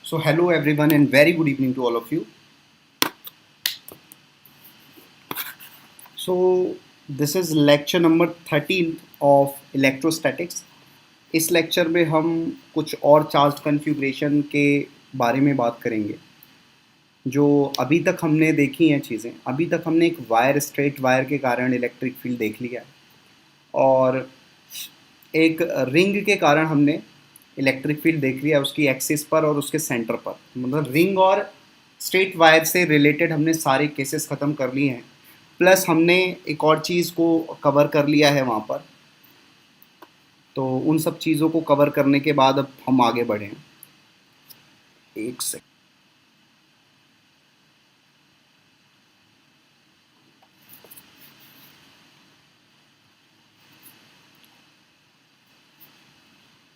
So hello everyone and very good evening to all of you. So this is lecture number 13 of electrostatics. इस lecture में हम कुछ और charge configuration के बारे में बात करेंगे जो अभी तक हमने देखी हैं चीज़ें। अभी तक हमने एक वायर, स्ट्रेट वायर के कारण इलेक्ट्रिक फील्ड देख लिया है और एक रिंग के कारण हमने इलेक्ट्रिक फील्ड देख लिया उसकी एक्सिस पर और उसके सेंटर पर। मतलब रिंग और स्ट्रेट वायर से रिलेटेड हमने सारे केसेस ख़त्म कर लिए हैं, प्लस हमने एक और चीज़ को कवर कर लिया है वहाँ पर। तो उन सब चीज़ों को कवर करने के बाद अब हम आगे बढ़ें। एक सेकंड।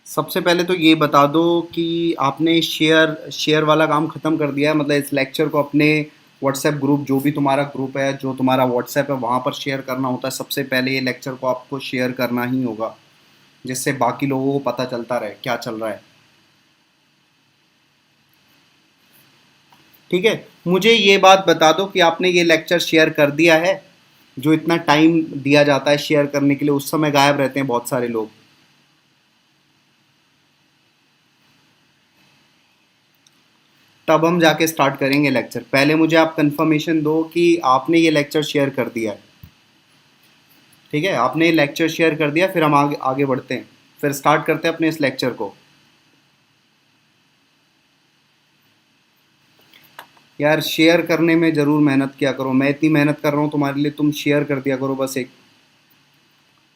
सबसे पहले तो ये बता दो कि आपने शेयर वाला काम ख़त्म कर दिया है। मतलब इस लेक्चर को अपने व्हाट्सएप ग्रुप, जो भी तुम्हारा ग्रुप है, जो तुम्हारा व्हाट्सएप है, वहाँ पर शेयर करना होता है। सबसे पहले ये लेक्चर को आपको शेयर करना ही होगा, जिससे बाकी लोगों को पता चलता रहे क्या चल रहा है। ठीक है, मुझे ये बात बता दो कि आपने ये लेक्चर शेयर कर दिया है। जो इतना टाइम दिया जाता है शेयर करने के लिए, उस समय गायब रहते हैं बहुत सारे लोग। तब हम जाके स्टार्ट करेंगे लेक्चर। पहले मुझे आप कंफर्मेशन दो कि आपने ये लेक्चर शेयर कर दिया है। ठीक है, आपने ये लेक्चर शेयर कर दिया, फिर हम आगे आगे बढ़ते हैं, फिर स्टार्ट करते हैं अपने इस लेक्चर को। यार शेयर करने में ज़रूर मेहनत किया करो। मैं इतनी मेहनत कर रहा हूँ तुम्हारे लिए, तुम शेयर कर दिया करो बस। एक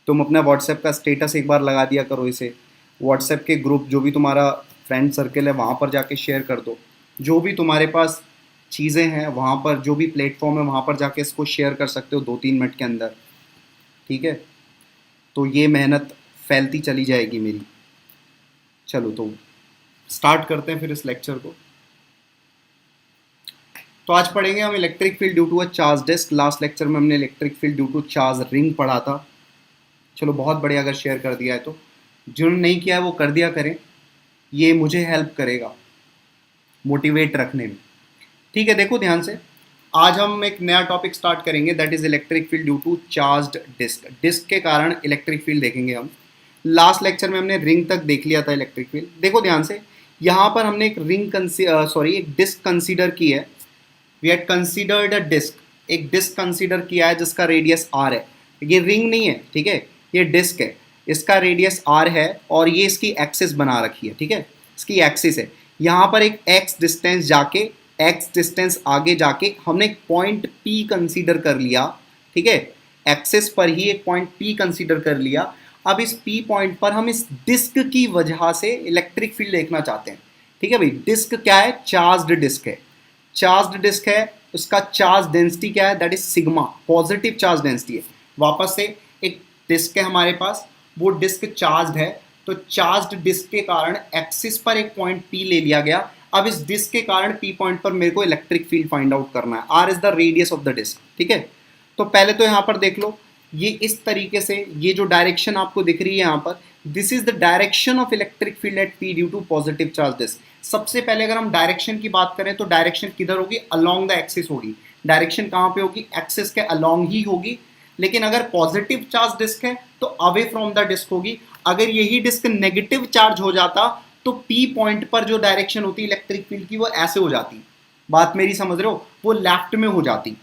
तुम अपना व्हाट्सएप का स्टेटस एक बार लगा दिया करो इसे। व्हाट्सएप के ग्रुप, जो भी तुम्हारा फ्रेंड सर्कल है, वहाँ पर जाके शेयर कर दो। जो भी तुम्हारे पास चीज़ें हैं वहाँ पर, जो भी प्लेटफॉर्म है वहाँ पर जाके इसको शेयर कर सकते हो 2-3 मिनट के अंदर। ठीक है, तो ये मेहनत फैलती चली जाएगी मेरी। चलो तो स्टार्ट करते हैं फिर इस लेक्चर को। तो आज पढ़ेंगे हम electric field due to a charge disc. Last lecture में हमने electric field due to charge ring पढ़ा था। चलो बहुत बढ़िया, अगर शेयर कर दिया है तो। जिन्होंने नहीं किया है वो कर दिया करें, ये मुझे हेल्प करेगा मोटिवेट रखने में। ठीक है, देखो ध्यान से। आज हम एक नया टॉपिक स्टार्ट करेंगे, that is electric field due to charged disc. Disc के कारण इलेक्ट्रिक फील्ड देखेंगे हम। लास्ट लेक्चर में हमने रिंग तक देख लिया था इलेक्ट्रिक फील्ड। देखो ध्यान से, यहाँ पर हमने एक एक डिस्क कंसीडर की है। We had considered a disc. एक डिस्क कंसीडर किया है जिसका रेडियस आर है। ये रिंग नहीं है, ठीक है, ये डिस्क है। इसका रेडियस आर है और ये इसकी एक्सिस बना रखी है। ठीक है, इसकी एक्सिस है। यहाँ पर एक एक्स डिस्टेंस आगे जाके हमने एक पॉइंट पी कंसीडर कर लिया। ठीक है, एक्सिस पर ही एक पॉइंट पी कंसीडर कर लिया। अब इस पी पॉइंट पर हम इस डिस्क की वजह से इलेक्ट्रिक फील्ड देखना चाहते हैं। ठीक है भाई, डिस्क क्या है? चार्ज्ड डिस्क है। चार्ज्ड डिस्क है, उसका चार्ज डेंसिटी क्या है? That is sigma, positive charge density है। वापस से एक डिस्क है हमारे पास, वो डिस्क चार्ज्ड है। तो चार्ज्ड डिस्क के कारण एक्सिस पर एक पॉइंट पी ले लिया गया। अब इस डिस्क के कारण पी पॉइंट पर मेरे को इलेक्ट्रिक फील्ड फाइंड आउट करना है। R is the radius of the disc. ठीक है, तो पहले तो यहाँ पर देख लो, ये इस तरीके से, ये जो डायरेक्शन आपको दिख रही है यहाँ पर, this is the direction of electric field at P due to positive charge disc. सबसे पहले अगर हम डायरेक्शन की बात करें तो डायरेक्शन किधर होगी? अलोंग द एक्सिस होगी। डायरेक्शन कहाँ पे होगी? एक्सिस के अलोंग ही होगी। लेकिन अगर पॉजिटिव चार्ज डिस्क है तो अवे फ्रॉम द डिस्क होगी। अगर यही डिस्क नेगेटिव चार्ज हो जाता तो पी पॉइंट पर जो डायरेक्शन होती इलेक्ट्रिक फील्ड की, वो ऐसे हो जाती। बात मेरी समझ रहे हो? वो लेफ्ट में हो जाती।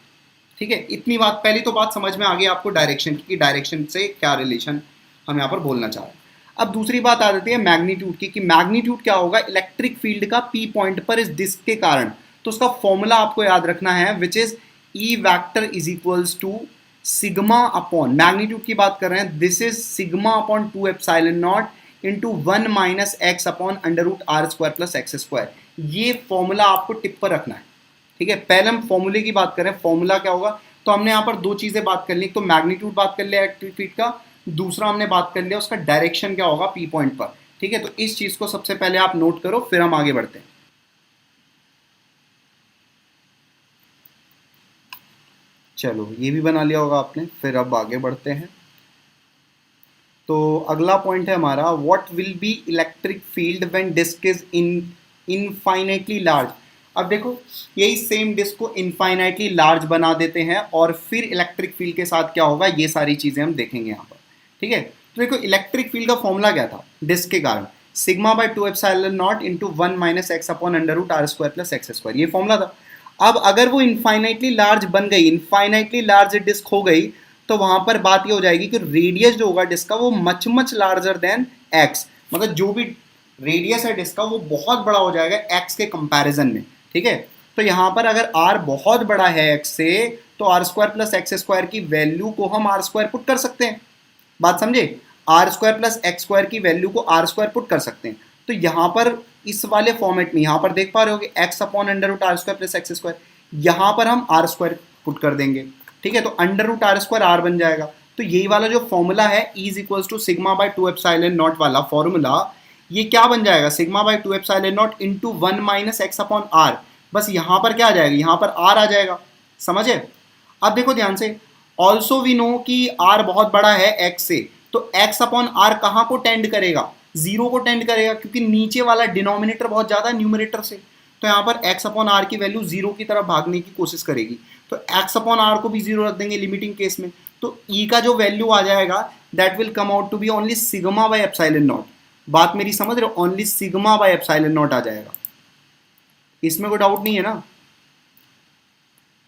ठीक है, इतनी बात, पहली तो बात समझ में आ गई आपको डायरेक्शन की, डायरेक्शन से क्या रिलेशन हम यहाँ पर बोलना चाह रहे हैं। अब दूसरी बात आ जाती है मैग्नीट्यूड की, कि मैग्नीट्यूड क्या होगा इलेक्ट्रिक फील्ड का पी पॉइंट पर इस डिस्क के कारण। तो उसका फॉर्मूला आपको याद रखना है, which is E vector is equals to sigma upon, magnitude की बात कर रहे हैं, this is sigma upon 2 epsilon naught into 1 minus X upon under root R square plus X square. ये फॉर्मूला आपको टिप पर रखना है। ठीक है, पहले हम फॉर्मूले की बात करें, फॉर्मूला क्या होगा। तो हमने यहाँ पर दो चीजें बात कर ली, तो मैग्नीट्यूड बात कर लिया इलेक्ट्रिक फील्ड का, दूसरा हमने बात कर लिया उसका डायरेक्शन क्या होगा पी पॉइंट पर। ठीक है, तो इस चीज को सबसे पहले आप नोट करो, फिर हम आगे बढ़ते हैं। चलो ये भी बना लिया होगा आपने, फिर अब आगे बढ़ते हैं। तो अगला पॉइंट है हमारा, what will be electric field when disc is in infinitely large. अब देखो यही सेम डिस्क को इनफाइनाइटली लार्ज बना देते हैं और फिर इलेक्ट्रिक फील्ड के साथ क्या होगा ये सारी चीजें हम देखेंगे यहाँ पर। ठीक है, तो देखो इलेक्ट्रिक फील्ड का फॉर्मूला क्या था डिस्क के कारण, sigma by 2 epsilon naught into 1 minus X upon under root R square plus X square, ये फॉर्मूला था। अब अगर वो इनफाइनाइटली लार्ज बन गई, इनफाइनाइटली लार्ज डिस्क हो गई, तो वहां पर बात ये हो जाएगी कि रेडियस जो होगा डिस्क का वो much much larger than x, मतलब जो भी रेडियस है डिस्क का वो बहुत बड़ा हो जाएगा एक्स के कंपैरिजन में। ठीक है, तो यहाँ पर अगर आर बहुत बड़ा है एक्स से तो R square plus X square की वैल्यू को हम आर स्क्वायर पुट कर सकते हैं, बात समझे, R square plus X square की वैल्यू को आर स्क्वायर पुट कर सकते हैं। तो यहाँ पर इस वाले फॉर्मेट में यहाँ पर देख पा रहे हो कि X upon under root R square plus X square, यहाँ पर हम आर स्क्वायर पुट कर देंगे। ठीक है, तो under root R square R बन जाएगा। तो यही वाला जो फॉर्मूला है E is equals to sigma by 2 epsilon naught वाला फॉर्मूला, ये क्या बन जाएगा, sigma by 2 epsilon naught into 1 minus X upon R. बस यहाँ पर क्या आ जाएगा, यहाँ पर आर आ जाएगा, समझे। अब देखो ध्यान से, ऑल्सो वी नो कि आर बहुत बड़ा है एक्स से, तो एक्स अपॉन आर कहाँ को टेंड करेगा, जीरो को टेंड करेगा, क्योंकि नीचे वाला डिनोमिनेटर बहुत ज़्यादा है न्यूमरेटर से। तो यहाँ पर एक्स अपॉन आर की वैल्यू जीरो की तरफ भागने की कोशिश करेगी, तो एक्स अपॉन आर को भी जीरो रख देंगे लिमिटिंग केस में, तो ई का जो वैल्यू आ जाएगा that will come out to be only sigma by epsilon naught. बात मेरी समझ रहे हो, only sigma by epsilon naught आ जाएगा, इसमें कोई डाउट नहीं है ना,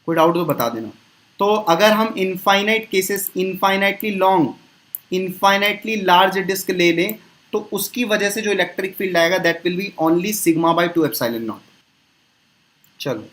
कोई डाउट तो बता देना। तो अगर हम infinite cases, infinitely long, infinitely large disc ले लें तो उसकी वजह से जो इलेक्ट्रिक फील्ड आएगा that will be only sigma by 2 epsilon naught. चलो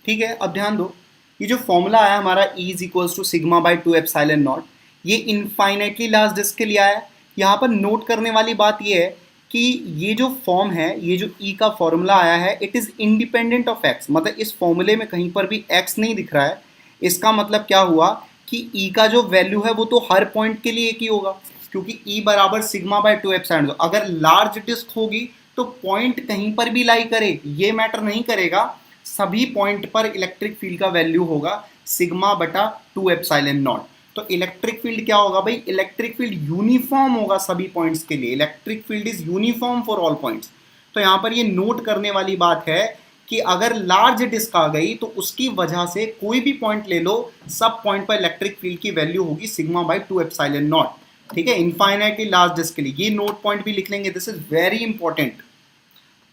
ठीक है, अब ध्यान दो, ये जो फॉर्मूला आया हमारा E is equals to sigma by 2 epsilon naught, ये इनफाइनाइटली लार्ज डिस्क के लिए आया है। यहाँ पर नोट करने वाली बात ये है कि ये जो फॉर्म है, ये जो E का फॉर्मूला आया है, it is independent of x, मतलब इस फॉर्मूले में कहीं पर भी एक्स नहीं दिख रहा है। इसका मतलब क्या हुआ कि E का जो वैल्यू है वो तो हर पॉइंट के लिए एक ही होगा, क्योंकि E बराबर सिग्मा बाय 2 एप्सिलॉन। अगर लार्ज डिस्क होगी तो पॉइंट कहीं पर भी लाई करे ये मैटर नहीं करेगा, सभी पॉइंट पर इलेक्ट्रिक फील्ड का वैल्यू होगा सिग्मा बटा 2 एप्सिलॉन नॉट। तो इलेक्ट्रिक फील्ड क्या होगा भाई, इलेक्ट्रिक फील्ड यूनिफॉर्म होगा सभी पॉइंट्स के लिए, electric field is uniform for all points. तो यहाँ पर ये नोट करने वाली बात है कि अगर लार्ज डिस्क आ गई तो उसकी वजह से कोई भी पॉइंट ले लो, सब पॉइंट पर इलेक्ट्रिक फील्ड की वैल्यू होगी सिग्मा बाय 2 एप्सिलॉन नॉट। ठीक है, इनफाइनाइटली लार्ज डिस्क के लिए ये नोट पॉइंट भी लिख लेंगे, दिस इज वेरी इंपॉर्टेंट।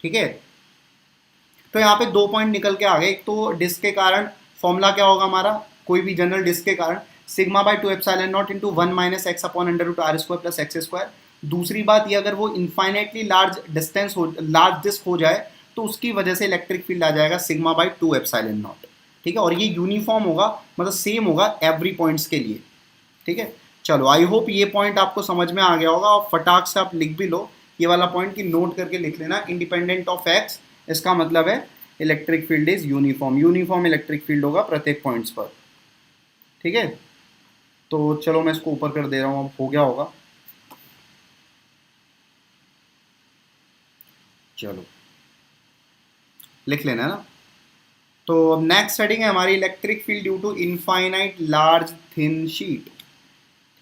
ठीक है, तो यहाँ पे 2 पॉइंट निकल के आ गए। एक तो डिस्क के कारण फॉर्मूला क्या होगा हमारा, कोई भी जनरल डिस्क के कारण sigma by 2 epsilon naught into 1 minus X upon under root R square plus X square. दूसरी बात ये, अगर वो इनफाइनाइटली लार्ज डिस्टेंस हो, लार्ज डिस्क हो जाए तो उसकी वजह से इलेक्ट्रिक फील्ड आ जाएगा सिग्मा बाय 2 एप्सिलॉन नॉट। ठीक है, और ये यूनिफॉर्म होगा, मतलब सेम होगा एवरी पॉइंट्स के लिए। ठीक है, चलो आई होप ये पॉइंट आपको समझ में आ गया होगा, और फटाक से आप लिख भी लो ये वाला पॉइंट की नोट करके लिख लेना, इंडिपेंडेंट ऑफ एक्स, इसका मतलब है electric field is uniform, uniform electric field होगा प्रत्येक पॉइंट्स पर। ठीक है, तो चलो मैं इसको ऊपर कर दे रहा हूँ, अब हो गया होगा। चलो लिख लेना है ना। तो अब नेक्स्ट सेटिंग है हमारी electric field due to infinite large thin sheet.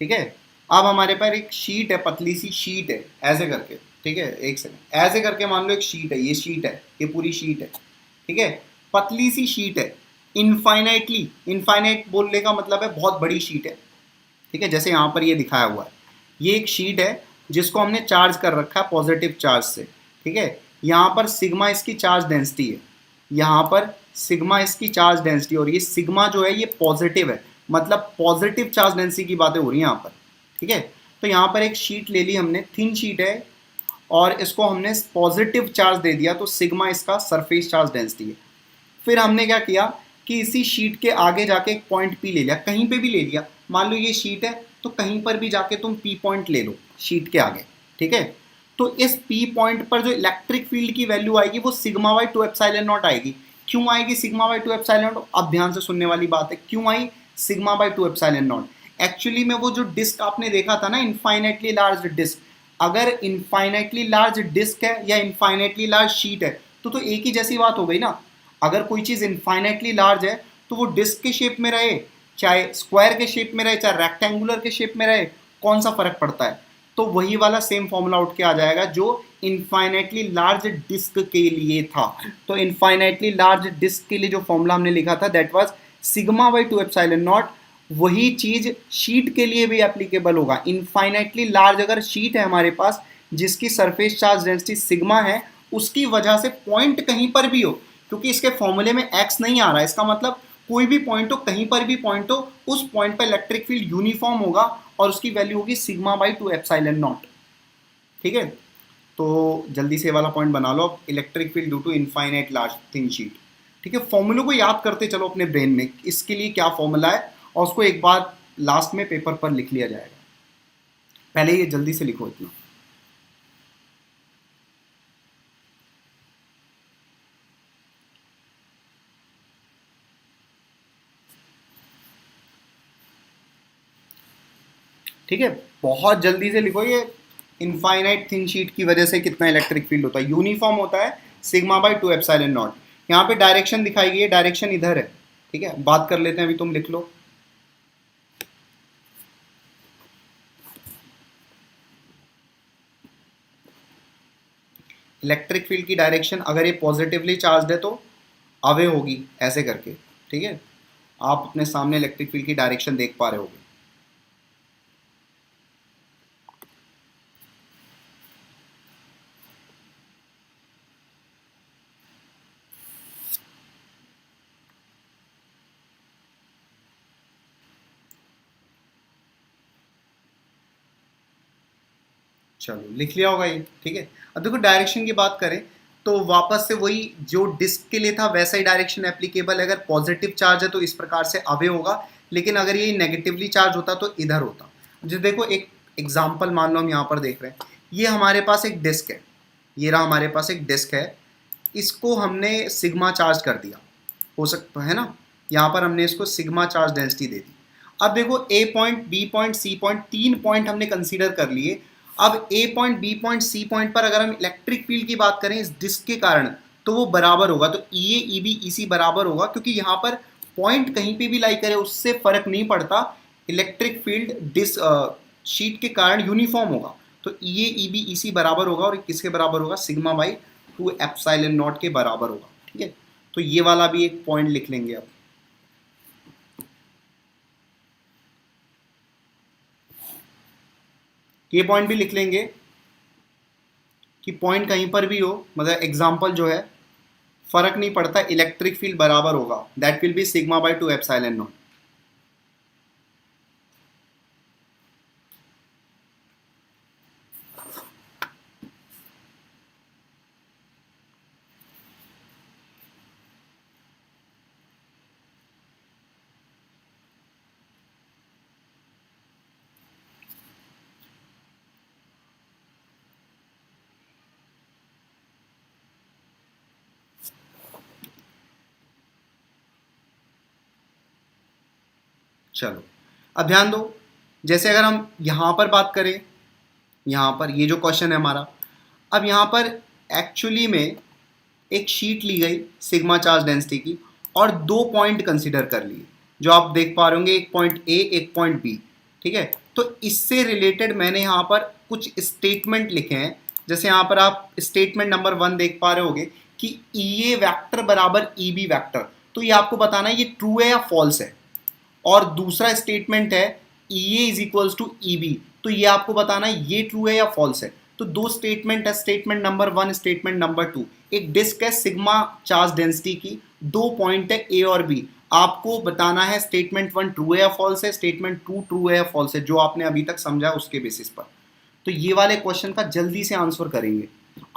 ठीक है, अब हमारे पास एक शीट है, पतली सी शीट है ऐसे करके। ठीक है, एक सेकंड, ऐसे करके मान लो एक शीट है, ये शीट है, ये पूरी शीट है। ठीक है, पतली सी शीट है, इनफाइनाइटली, इनफाइनाइट बोलने का मतलब है बहुत बड़ी शीट है। ठीक है, जैसे यहाँ पर ये दिखाया हुआ है, ये एक शीट है जिसको हमने चार्ज कर रखा है पॉजिटिव चार्ज से। ठीक है, यहाँ पर सिग्मा इसकी चार्ज डेंसिटी है, यहाँ पर सिग्मा इसकी चार्ज डेंसिटी, और ये सिग्मा जो है ये पॉजिटिव है, मतलब पॉजिटिव चार्ज डेंसिटी की बातें हो रही हैं यहाँ पर। ठीक है, तो यहाँ पर एक शीट ले ली हमने, थिन शीट है, और इसको हमने पॉजिटिव चार्ज दे दिया, तो सिग्मा इसका सरफेस चार्ज डेंसिटी है। फिर हमने क्या किया कि इसी शीट के आगे जाके एक पॉइंट पी ले लिया, कहीं पे भी ले लिया, मान लो ये शीट है तो कहीं पर भी जाके तुम पी पॉइंट ले लो शीट के आगे। ठीक है, तो इस पी पॉइंट पर जो इलेक्ट्रिक फील्ड की वैल्यू आएगी वो सिग्मा बाय 2 एप्सिलॉन नॉट आएगी। क्यों आएगी सिग्मा बाय 2 एप्सिलॉन नॉट, अब ध्यान से सुनने वाली बात है, क्यों आई sigma by 2 epsilon not. Actually में वो जो डिस्क आपने देखा था ना, इनफाइनाइटली लार्ज डिस्क, अगर इनफाइनाइटली लार्ज डिस्क है या इनफाइनाइटली लार्ज शीट है तो एक ही जैसी बात हो गई ना। अगर कोई चीज़ इनफाइनाइटली लार्ज है तो वो डिस्क के शेप में रहे, चाहे स्क्वायर के शेप में रहे, चाहे रेक्टेंगुलर के शेप में रहे, कौन सा फर्क पड़ता है। तो वही वाला सेम फॉर्मूला उठ के आ जाएगा जो इनफाइनाइटली लार्ज डिस्क के लिए था। तो इनफाइनाइटली लार्ज डिस्क के लिए जो फॉर्मूला हमने लिखा था that was sigma by 2 epsilon not, वही चीज शीट के लिए भी एप्लीकेबल होगा। इनफाइनाइटली लार्ज अगर शीट है हमारे पास जिसकी सरफेस चार्ज डेंसिटी सिग्मा है, उसकी वजह से पॉइंट कहीं पर भी हो, क्योंकि इसके फॉर्मूले में एक्स नहीं आ रहा है, इसका मतलब कोई भी पॉइंट हो, कहीं पर भी पॉइंट हो, उस पॉइंट पर इलेक्ट्रिक फील्ड यूनिफॉर्म होगा और उसकी वैल्यू होगी सिग्मा बाई 2 एप्सिलॉन नॉट। ठीक है, तो जल्दी से वाला पॉइंट बना लो, electric field due to infinite large thin sheet. ठीक है, फॉर्मूले को याद करते चलो अपने ब्रेन में, इसके लिए क्या फॉर्मूला है, और उसको एक बार लास्ट में पेपर पर लिख लिया जाएगा। पहले ये जल्दी से लिखो इतना। ठीक है, बहुत जल्दी से लिखो, ये इनफाइनाइट थिन शीट की वजह से कितना इलेक्ट्रिक फील्ड होता है, यूनिफॉर्म होता है सिग्मा बाई 2 एप्सिलॉन नॉट। यहाँ पे डायरेक्शन दिखाई गई है, डायरेक्शन इधर है। ठीक है, बात कर लेते हैं, अभी तुम लिख लो। इलेक्ट्रिक फील्ड की डायरेक्शन अगर ये पॉजिटिवली चार्ज है तो अवे होगी, ऐसे करके। ठीक है, आप अपने सामने इलेक्ट्रिक फील्ड की डायरेक्शन देख पा रहे होगे। चलो लिख लिया होगा ये। ठीक है, अब देखो डायरेक्शन की बात करें तो वापस से वही जो डिस्क के लिए था वैसा ही डायरेक्शन एप्लीकेबल है। अगर पॉजिटिव चार्ज है तो इस प्रकार से अवे होगा, लेकिन अगर ये नेगेटिवली चार्ज होता तो इधर होता। जो देखो एक एग्जाम्पल मान लो हम यहाँ पर देख रहे हैं, ये हमारे पास एक डिस्क है, ये रहा हमारे पास एक डिस्क है, इसको हमने सिग्मा चार्ज कर दिया, हो सकता है ना, यहाँ पर हमने इसको सिग्मा चार्ज डेंसिटी दे दी। अब देखो A point, B point, C point, तीन पॉइंट हमने कंसीडर कर लिए। अब A point, B point, C point पर अगर हम इलेक्ट्रिक फील्ड की बात करें इस डिस्क के कारण, तो वो बराबर होगा। तो ई ए, ई बी, ई सी बराबर होगा, क्योंकि यहाँ पर पॉइंट कहीं पे भी लाई करे उससे फर्क नहीं पड़ता, इलेक्ट्रिक फील्ड डिस्क शीट के कारण यूनिफॉर्म होगा। तो ई ए, ई बी, ई सी बराबर होगा, और किसके बराबर होगा, सिग्मा बाई 2 एप्सिलॉन नॉट के बराबर होगा। ठीक है, तो ये वाला भी एक पॉइंट लिख लेंगे अब। ये पॉइंट भी लिख लेंगे कि पॉइंट कहीं पर भी हो, मतलब एग्जांपल जो है फर्क नहीं पड़ता, इलेक्ट्रिक फील्ड बराबर होगा, that will B sigma by 2 epsilon naught. चलो अब ध्यान दो, जैसे अगर हम यहाँ पर बात करें, यहाँ पर ये जो क्वेश्चन है हमारा, अब यहाँ पर एक्चुअली में एक शीट ली गई सिग्मा चार्ज डेंसिटी की, और दो पॉइंट कंसीडर कर लिए, जो आप देख पा रहे होंगे, एक पॉइंट ए, एक पॉइंट बी। ठीक है, तो इससे रिलेटेड मैंने यहाँ पर कुछ स्टेटमेंट लिखे हैं। जैसे यहाँ पर आप स्टेटमेंट नंबर 1 देख पा रहे होगे कि ई ए वैक्टर बराबर ई बी वैक्टर, तो ये आपको बताना है ये ट्रू है या फॉल्स है। और दूसरा स्टेटमेंट है E A is equals to E B, तो ये आपको बताना है ये ट्रू है या फॉल्स है। तो दो स्टेटमेंट है, स्टेटमेंट नंबर 1, स्टेटमेंट नंबर 2। एक डिस्क है सिग्मा चार्ज डेंसिटी की, दो पॉइंट है ए और बी, आपको बताना है स्टेटमेंट 1 ट्रू है या फॉल्स है, स्टेटमेंट 2 ट्रू है या फॉल्स है, जो आपने अभी तक समझा उसके बेसिस पर। तो ये वाले क्वेश्चन का जल्दी से आंसर करेंगे,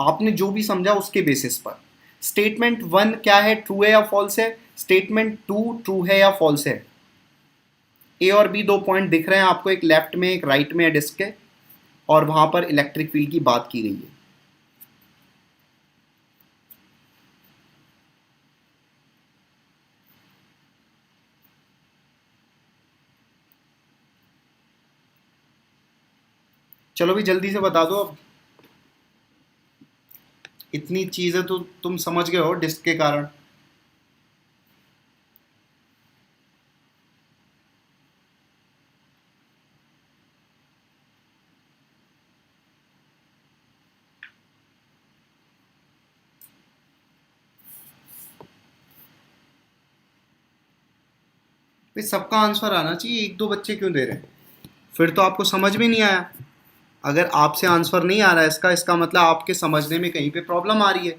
आपने जो भी समझा उसके बेसिस पर। स्टेटमेंट 1 क्या है, ट्रू है या फॉल्स है, स्टेटमेंट 2 ट्रू है या फॉल्स है। ए और बी दो पॉइंट दिख रहे हैं आपको, एक लेफ्ट में एक राइट में है डिस्क के, और वहां पर इलेक्ट्रिक फील्ड की बात की गई है। चलो भी जल्दी से बता दो अब, इतनी चीजें तो तुम समझ गए हो डिस्क के कारण। भाई सबका आंसर आना चाहिए, एक दो बच्चे क्यों दे रहे हैं? फिर तो आपको समझ में नहीं आया। अगर आपसे आंसर नहीं आ रहा है इसका, इसका मतलब आपके समझने में कहीं पे प्रॉब्लम आ रही है।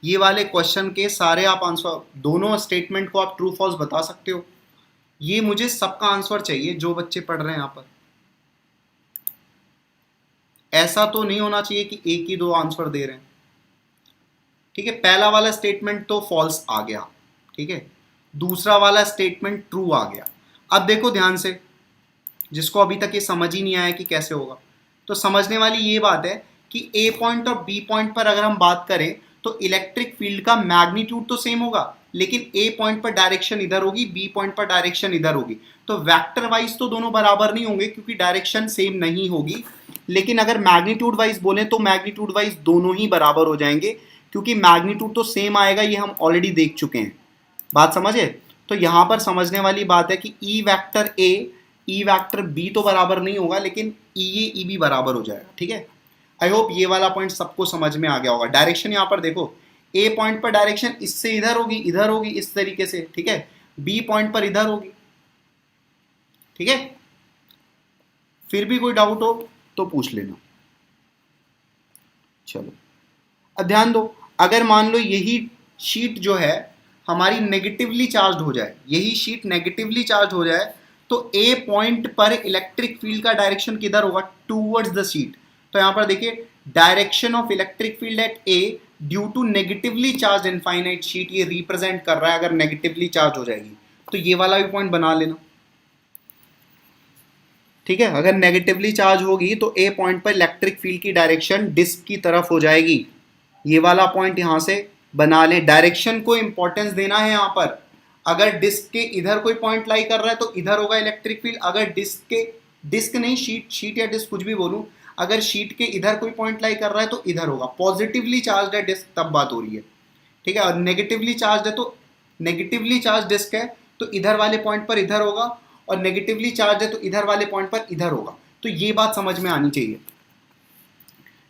ये वाले क्वेश्चन के सारे आप आंसर, दोनों स्टेटमेंट को आप ट्रू फॉल्स बता सकते हो। ये मुझे सबका आंसर चाहिए जो बच्चे पढ़ रहे हैं यहाँ पर। ऐसा तो नहीं होना चाहिए कि एक ही दो आंसर दे रहे हैं। ठीक है, पहला वाला स्टेटमेंट तो फॉल्स आ गया, ठीक है, दूसरा वाला स्टेटमेंट ट्रू आ गया। अब देखो ध्यान से, जिसको अभी तक ये समझ ही नहीं आया कि कैसे होगा, तो समझने वाली ये बात है कि ए पॉइंट और बी पॉइंट पर अगर हम बात करें तो इलेक्ट्रिक फील्ड का मैग्नीट्यूड तो सेम होगा, लेकिन ए पॉइंट पर डायरेक्शन इधर होगी, बी पॉइंट पर डायरेक्शन इधर होगी। तो वेक्टर वाइज तो दोनों बराबर नहीं होंगे क्योंकि डायरेक्शन सेम नहीं होगी, लेकिन अगर मैग्नीट्यूड वाइज बोले तो मैग्नीट्यूड वाइज दोनों ही बराबर हो जाएंगे, क्योंकि मैग्नीट्यूड तो सेम आएगा, ये हम ऑलरेडी देख चुके हैं। बात समझे? तो यहां पर समझने वाली बात है कि E vector A E vector B तो बराबर नहीं होगा, लेकिन ई ए ई बी बराबर हो जाएगा। ठीक है, आई होप ये वाला पॉइंट सबको समझ में आ गया होगा। डायरेक्शन यहां पर देखो, ए पॉइंट पर डायरेक्शन इससे इधर होगी इस तरीके से, ठीक है, बी पॉइंट पर इधर होगी। ठीक है, फिर भी कोई डाउट हो तो पूछ लेना। चलो अब ध्यान दो, अगर मान लो यही शीट जो है हमारी नेगेटिवली चार्ज हो जाए, यही शीट नेगेटिवली चार्ज हो जाए, तो ए पॉइंट पर इलेक्ट्रिक फील्ड का डायरेक्शन किधर होगा? Towards the sheet. तो यहां पर देखिए, direction of electric field at A due to negatively charge infinite sheet, ये रिप्रेजेंट कर रहा है अगर नेगेटिवली चार्ज हो जाएगी तो ये वाला भी पॉइंट बना लेना। ठीक है, अगर नेगेटिवली चार्ज होगी तो ए पॉइंट पर इलेक्ट्रिक फील्ड की डायरेक्शन डिस्क की तरफ हो जाएगी। ये वाला पॉइंट यहां से बना लें। डायरेक्शन को इंपॉर्टेंस देना है यहां पर। अगर डिस्क के इधर कोई पॉइंट लाई कर रहा है तो इधर होगा इलेक्ट्रिक फील्ड, अगर डिस्क नहीं, शीट या डिस्क कुछ भी बोलूं, अगर शीट के इधर कोई पॉइंट लाई कर रहा है तो इधर होगा। पॉजिटिवली चार्ज है डिस्क तब बात हो रही है। ठीक है, और नेगेटिवली चार्ज है तो नेगेटिवली चार्ज डिस्क है तो इधर वाले पॉइंट पर इधर होगा, और नेगेटिवली चार्ज है तो इधर वाले पॉइंट पर इधर होगा। तो ये बात समझ में आनी चाहिए।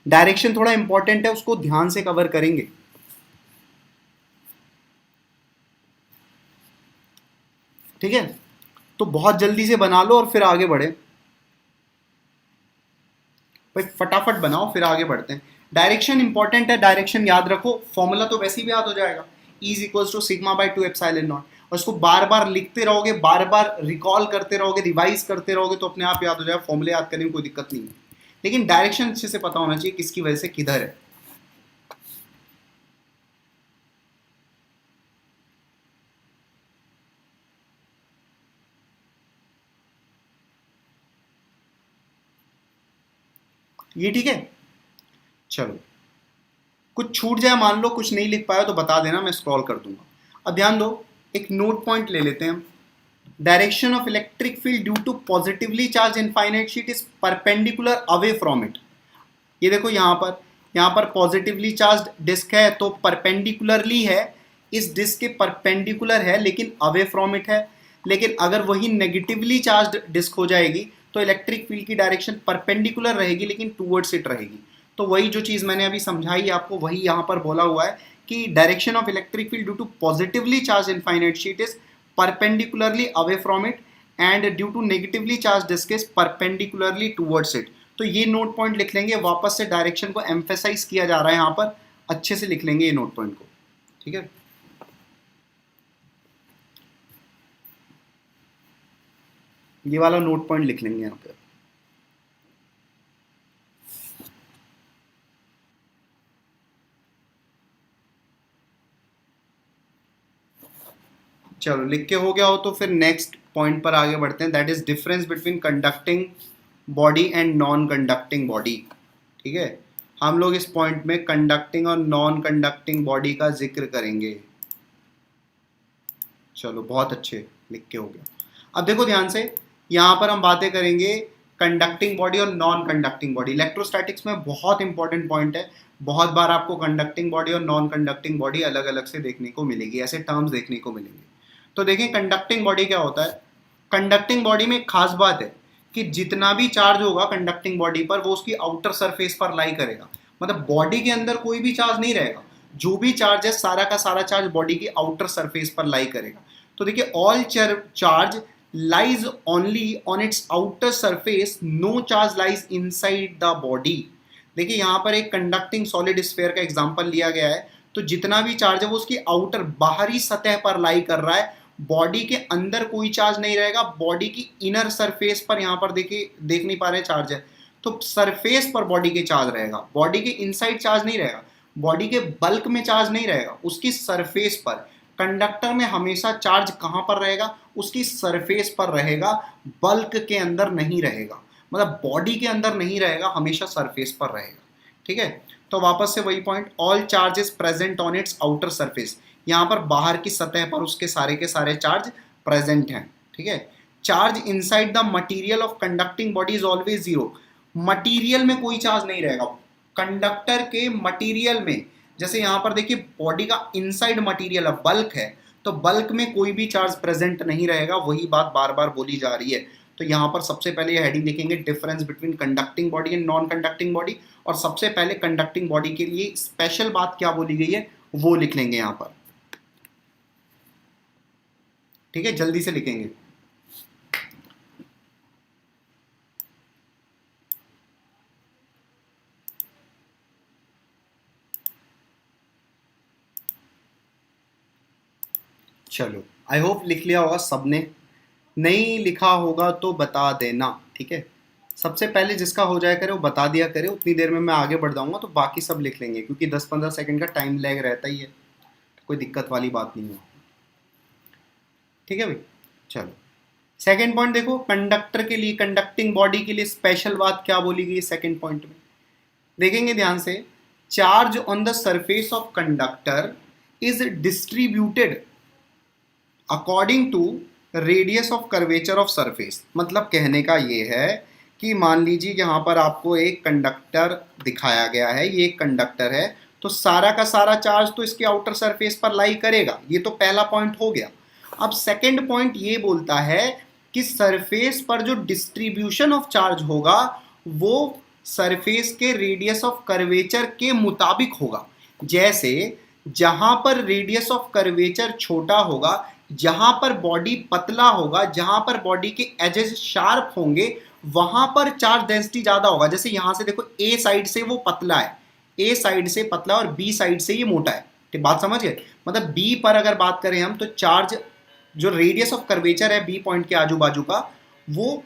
डायरेक्शन थोड़ा इंपॉर्टेंट है, उसको ध्यान से कवर करेंगे। ठीक है, तो बहुत जल्दी से बना लो और फिर आगे बढ़े भाई, फटाफट बनाओ फिर आगे बढ़ते हैं। डायरेक्शन इंपॉर्टेंट है, डायरेक्शन याद रखो, फॉर्मूला तो वैसे भी याद हो जाएगा, is equals to sigma by 2 epsilon naught, और उसको बार बार लिखते रहोगे, बार बार रिकॉल करते रहोगे, रिवाइज करते रहोगे तो अपने आप याद हो जाएगा। फॉर्मूले याद करने में कोई दिक्कत नहीं है, लेकिन डायरेक्शन अच्छे से पता होना चाहिए किसकी वजह से किधर है। ये ठीक है, चलो कुछ छूट जाए मान लो, कुछ नहीं लिख पाया तो बता देना, मैं स्क्रॉल कर दूंगा। अब ध्यान दो, एक नोट पॉइंट ले लेते हैं हम। Direction of electric field due to positively charge infinite sheet is perpendicular away from it. ये देखो यहाँ पर पॉजिटिवली चार्ज डिस्क है तो परपेंडिकुलरली है, इस डिस्क के परपेंडिकुलर है लेकिन अवे फ्रॉम इट है। लेकिन अगर वही नेगेटिवली चार्ज डिस्क हो जाएगी तो इलेक्ट्रिक फील्ड की डायरेक्शन परपेंडिकुलर रहेगी लेकिन टूवर्ड्स इट रहेगी। तो वही जो चीज़ मैंने अभी समझाई आपको, वही यहाँ पर बोला हुआ है कि direction of electric field due to positively charge infinite sheet is perpendicularly away from it, and due to negatively charge disc is perpendicularly towards it. तो ये नोट पॉइंट लिख लेंगे, वापस से डायरेक्शन को एम्फेसाइज किया जा रहा है यहाँ पर, अच्छे से लिख लेंगे ये नोट पॉइंट को। ठीक है, ये वाला नोट पॉइंट लिख लेंगे यहाँ पे। चलो लिख के हो गया हो तो फिर नेक्स्ट पॉइंट पर आगे बढ़ते हैं, that is difference between conducting body and non conducting body. ठीक है, हम लोग इस पॉइंट में कंडक्टिंग और नॉन कंडक्टिंग बॉडी का जिक्र करेंगे। चलो बहुत अच्छे, लिख के हो गया। अब देखो ध्यान से, यहाँ पर हम बातें करेंगे कंडक्टिंग बॉडी और नॉन कंडक्टिंग बॉडी। इलेक्ट्रोस्टैटिक्स में बहुत इंपॉर्टेंट पॉइंट है, बहुत बार आपको कंडक्टिंग बॉडी और नॉन कंडक्टिंग बॉडी अलग अलग से देखने को मिलेगी, ऐसे टर्म्स देखने को मिलेंगे। तो देखें कंडक्टिंग बॉडी क्या होता है। कंडक्टिंग बॉडी में एक खास बात है कि जितना भी चार्ज होगा कंडक्टिंग बॉडी पर वो उसकी आउटर सरफेस पर लाई करेगा, मतलब बॉडी के अंदर कोई भी चार्ज नहीं रहेगा, जो भी चार्ज है सारा का सारा चार्ज बॉडी की आउटर सरफेस पर लाई करेगा। तो देखिए all charge lies only on its outer surface, no charge lies inside the body। देखिए यहां पर एक कंडक्टिंग सॉलिड स्फीयर का एग्जांपल लिया गया है, तो जितना भी चार्ज है वो उसकी आउटर बाहरी सतह पर लाई कर रहा है, बॉडी के अंदर कोई चार्ज नहीं रहेगा। बॉडी की इनर सरफेस पर यहां पर देखिए देख नहीं पा रहे चार्ज है, तो सरफेस पर बॉडी के चार्ज रहेगा, बॉडी के इनसाइड चार्ज नहीं रहेगा, बॉडी के बल्क में चार्ज नहीं रहेगा, उसकी सरफेस पर। कंडक्टर में हमेशा चार्ज कहां पर रहेगा, उसकी सरफेस पर रहेगा, बल्क के अंदर नहीं रहेगा, मतलब बॉडी के अंदर नहीं रहेगा, हमेशा सरफेस पर रहेगा। ठीक है, तो वापस से वही point, all charges present on it's outer surface, यहां पर बाहर की सतह पर उसके सारे के सारे चार्ज प्रेजेंट हैं। ठीक है, charge inside the material of conducting body is always zero, material में कोई चार्ज नहीं रहेगा, कंडक्टर के मटेरियल में। जैसे यहां पर देखिए बॉडी का इनसाइड मटेरियल है, बल्क है, तो बल्क में कोई भी चार्ज प्रेजेंट नहीं रहेगा, वही बात बार बार बोली जा रही है। तो यहां पर सबसे पहले ये हेडिंग लिखेंगे, difference between conducting body and non conducting body, और सबसे पहले कंडक्टिंग बॉडी के लिए स्पेशल बात क्या बोली गई है वो लिख लेंगे यहां पर। ठीक है, जल्दी से लिखेंगे। चलो, आई होप लिख लिया होगा सबने, नहीं लिखा होगा तो बता देना। ठीक है, सबसे पहले जिसका हो जाए करे वो बता दिया करे, उतनी देर में मैं आगे बढ़ जाऊंगा, तो बाकी सब लिख लेंगे, क्योंकि 10-15 सेकंड का टाइम लैग रहता ही है, कोई दिक्कत वाली बात नहीं है। ठीक है भाई, चलो सेकंड पॉइंट देखो, कंडक्टर के लिए, कंडक्टिंग बॉडी के लिए स्पेशल बात क्या बोली गई है सेकंड पॉइंट में, देखेंगे ध्यान से। Charge on the surface of conductor is distributed according to radius of curvature of surface. मतलब कहने का ये है कि मान लीजिए यहाँ पर आपको एक कंडक्टर दिखाया गया है, ये एक कंडक्टर है, तो सारा का सारा चार्ज तो इसके आउटर सरफेस पर लाई करेगा, ये तो पहला पॉइंट हो गया। अब सेकंड पॉइंट ये बोलता है कि सरफेस पर जो डिस्ट्रीब्यूशन ऑफ चार्ज होगा वो सरफेस के रेडियस ऑफ कर्वेचर के मुताबिक होगा। जैसे जहां पर रेडियस ऑफ कर्वेचर छोटा होगा, जहां पर बॉडी पतला होगा, जहां पर बॉडी के एजेस शार्प होंगे, वहां पर चार्ज डेंसिटी ज्यादा होगा। जैसे यहां से देखो, ए साइड से वो पतला है, ए साइड से पतला और बी साइड से ये मोटा है। ठीक, बात समझ गए? मतलब बी पर अगर बात करें हम, तो चार्ज जो रेडियस ऑफ कर्वेचर है बी पॉइंट के आजू बाजू का वो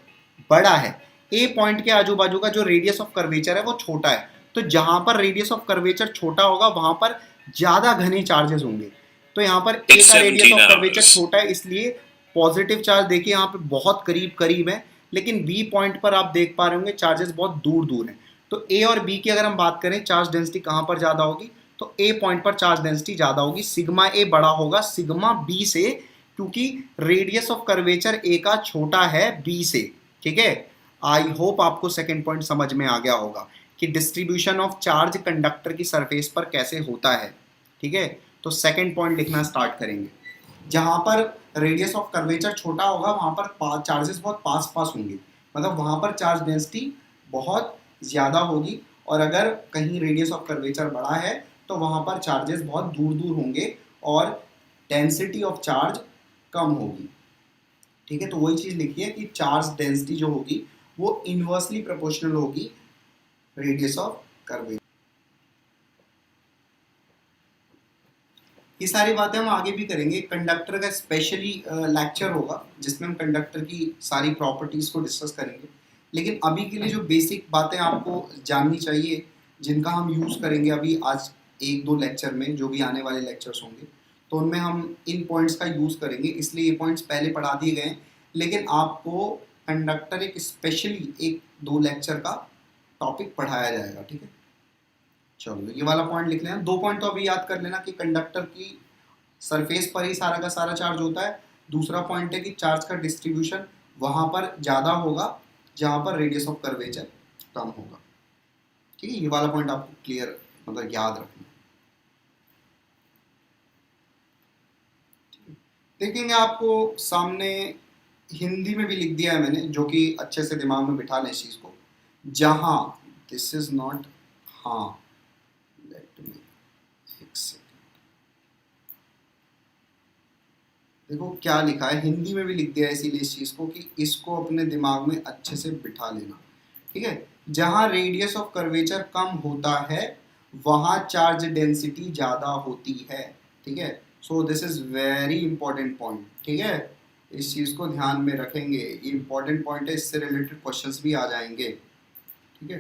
बड़ा है, ए पॉइंट के आजू बाजू का जो रेडियस ऑफ कर्वेचर है वो छोटा है। तो जहां पर रेडियस ऑफ कर्वेचर छोटा होगा वहां पर ज्यादा घने चार्जेस होंगे। तो यहाँ पर ए का रेडियस ऑफ कर्वेचर छोटा है, इसलिए पॉजिटिव चार्ज देखिए यहाँ पे बहुत करीब करीब है, लेकिन बी पॉइंट पर आप देख पा रहे होंगे चार्जेस बहुत दूर दूर हैं। तो ए और बी की अगर हम बात करें, चार्ज डेंसिटी कहाँ पर ज़्यादा होगी, तो ए पॉइंट पर चार्ज डेंसिटी ज़्यादा होगी, सिग्मा ए बड़ा होगा सिग्मा बी से, क्योंकि रेडियस ऑफ कर्वेचर ए का छोटा है बी से। ठीक है, आई होप आपको सेकेंड पॉइंट समझ में आ गया होगा कि डिस्ट्रीब्यूशन ऑफ चार्ज कंडक्टर की सरफेस पर कैसे होता है। ठीक है, तो सेकंड पॉइंट लिखना स्टार्ट करेंगे। जहां पर रेडियस ऑफ कर्वेचर छोटा होगा वहां पर चार्जेस बहुत पास पास होंगे, मतलब वहां पर चार्ज डेंसिटी बहुत ज़्यादा होगी, और अगर कहीं रेडियस ऑफ कर्वेचर बड़ा है तो वहां पर चार्जेस बहुत दूर दूर होंगे और डेंसिटी ऑफ चार्ज कम होगी। ठीक है, तो वही चीज़ लिखी है कि चार्ज डेंसिटी जो होगी वो इनवर्सली प्रोपोर्शनल होगी रेडियस ऑफ कर्वेचर। ये सारी बातें हम आगे भी करेंगे, कंडक्टर का स्पेशली लेक्चर होगा जिसमें हम कंडक्टर की सारी प्रॉपर्टीज़ को डिस्कस करेंगे। लेकिन अभी के लिए जो बेसिक बातें आपको जाननी चाहिए, जिनका हम यूज़ करेंगे अभी आज 1-2 लेक्चर में, जो भी आने वाले लेक्चर्स होंगे, तो उनमें हम इन पॉइंट्स का यूज़ करेंगे, इसलिए ये पॉइंट्स पहले पढ़ा दिए गए हैं। लेकिन आपको कंडक्टर एक स्पेशली 1-2 लेक्चर का टॉपिक पढ़ाया जाएगा। ठीक है, चलो ये वाला पॉइंट लिख लेना। 2 पॉइंट तो अभी याद कर लेना कि कंडक्टर की सरफेस पर ही सारा का सारा चार्ज होता है। दूसरा पॉइंट है कि चार्ज का डिस्ट्रीब्यूशन वहां पर ज़्यादा होगा जहां पर रेडियस ऑफ कर्वेचर कम होगा। ठीक है, ये वाला पॉइंट आपको क्लियर, मतलब याद रखना। देखेंगे आपको सामने हिंदी में भी लिख दिया है मैंने, जो कि अच्छे से दिमाग में बिठा लें इस चीज़ को। जहां, दिस इज नॉट हाँ, लेट मी एक सेकेंड, देखो क्या लिखा है, हिंदी में भी लिख दिया है इसीलिए इस चीज़ को कि इसको अपने दिमाग में अच्छे से बिठा लेना, ठीक है। जहाँ रेडियस ऑफ कर्वेचर कम होता है वहाँ चार्ज डेंसिटी ज़्यादा होती है, ठीक है। So this is very important point, ठीक है। इस चीज़ को ध्यान में रखेंगे, ये इंपॉर्टेंट पॉइंट है, इससे रिलेटेड क्वेश्चंस भी आ जाएंगे, ठीक है।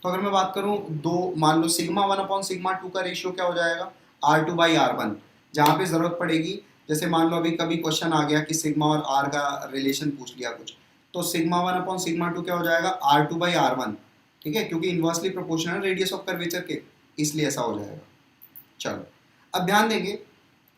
तो अगर मैं बात करूं दो, मान लो सिग्मा 1/σ2 का रेशियो क्या हो जाएगा, R2/R1, जहाँ पे ज़रूरत पड़ेगी, जैसे मान लो अभी कभी क्वेश्चन आ गया कि सिग्मा और आर का रिलेशन पूछ लिया कुछ, तो सिग्मा 1/σ2 क्या हो जाएगा, R2/R1, ठीक है, क्योंकि inversely proportional radius of curvature के, इसलिए ऐसा हो जाएगा। चलो अब ध्यान देंगे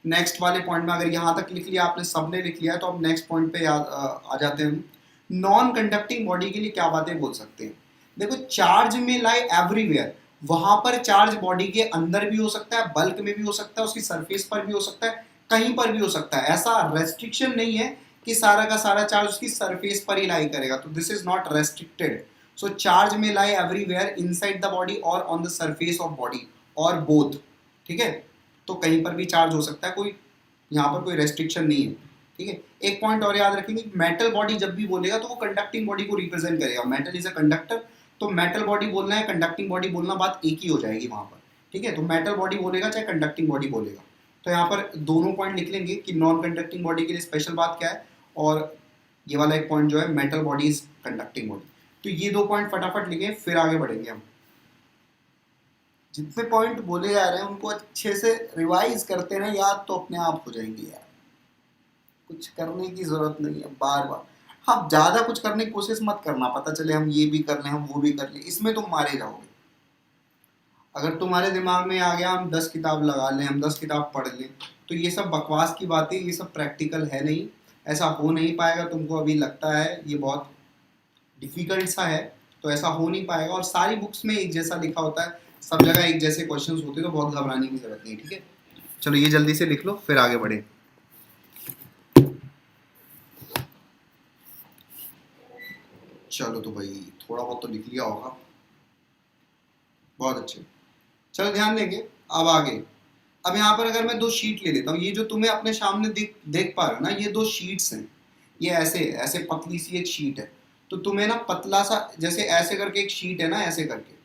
नेक्स्ट वाले पॉइंट में, अगर यहाँ तक लिख लिया आपने, सबने लिख लिया है, तो अब नेक्स्ट पॉइंट पे आ जाते हैं हम। नॉन कंडक्टिंग बॉडी के लिए क्या बातें बोल सकते हैं। देखो चार्ज में लाई एवरीवेयर, वहां पर चार्ज बॉडी के अंदर भी हो सकता है, बल्क में भी हो सकता है, उसकी सरफेस पर भी हो सकता है, कहीं पर भी हो सकता है, ऐसा रेस्ट्रिक्शन नहीं है कि सारा का सारा चार्ज उसकी सरफेस पर ही लाई करेगा, तो this is not restricted. So charge में लाई एवरीवेयर इनसाइड द बॉडी और on the surface of body और बोथ, ठीक है। तो कहीं पर भी चार्ज हो सकता है, कोई यहाँ पर कोई रेस्ट्रिक्शन नहीं है, ठीक है। एक पॉइंट और याद रखेंगे, मेटल बॉडी जब भी बोलेगा तो वो कंडक्टिंग बॉडी को रिप्रेजेंट करेगा, मेटल इज अ कंडक्टर, तो मेटल बॉडी बोलना है कंडक्टिंग बॉडी बोलना, बात एक ही हो जाएगी वहाँ पर, ठीक है। तो मेटल बॉडी बोलेगा चाहे कंडक्टिंग बॉडी बोलेगा, तो यहाँ पर दोनों पॉइंट लिख लेंगे कि नॉन कंडक्टिंग बॉडी के लिए स्पेशल बात क्या है, और ये वाला एक पॉइंट जो है metal body is conducting body. तो ये दो पॉइंट फटाफट लिखे, फिर आगे बढ़ेंगे हम। जितने पॉइंट बोले जा रहे हैं उनको अच्छे से रिवाइज करते रहे, याद तो अपने आप हो जाएंगे यार, कुछ करने की जरूरत नहीं है बार बार। हाँ ज़्यादा कुछ करने की कोशिश मत करना, पता चले हम ये भी कर लें हम वो भी कर लें, इसमें तुम मारे जाओगे। अगर तुम्हारे दिमाग में आ गया हम 10 किताब लगा लें, हम 10 किताब पढ़ लें, तो ये सब बकवास की बातें, ये सब प्रैक्टिकल है नहीं, ऐसा हो नहीं पाएगा। तुमको अभी लगता है ये बहुत डिफिकल्ट सा है, तो ऐसा हो नहीं पाएगा, और सारी बुक्स में एक जैसा लिखा होता है, सब जगह एक जैसे क्वेश्चंस होते हैं, तो बहुत घबराने की जरूरत नहीं, ठीक है। चलो ये जल्दी से लिख लो फिर आगे बढ़े। चलो तो भाई थोड़ा बहुत तो लिख लिया होगा, बहुत अच्छे। चलो ध्यान देंगे अब आगे। अब यहाँ पर अगर मैं दो शीट ले लेता हूँ, ये जो तुम्हें अपने सामने देख पा रहे हो ना, ये दो शीट्स हैं, ये ऐसे ऐसे पतली सी एक शीट है, तो तुम्हें ना पतला सा, जैसे ऐसे करके एक शीट है ना, ऐसे करके,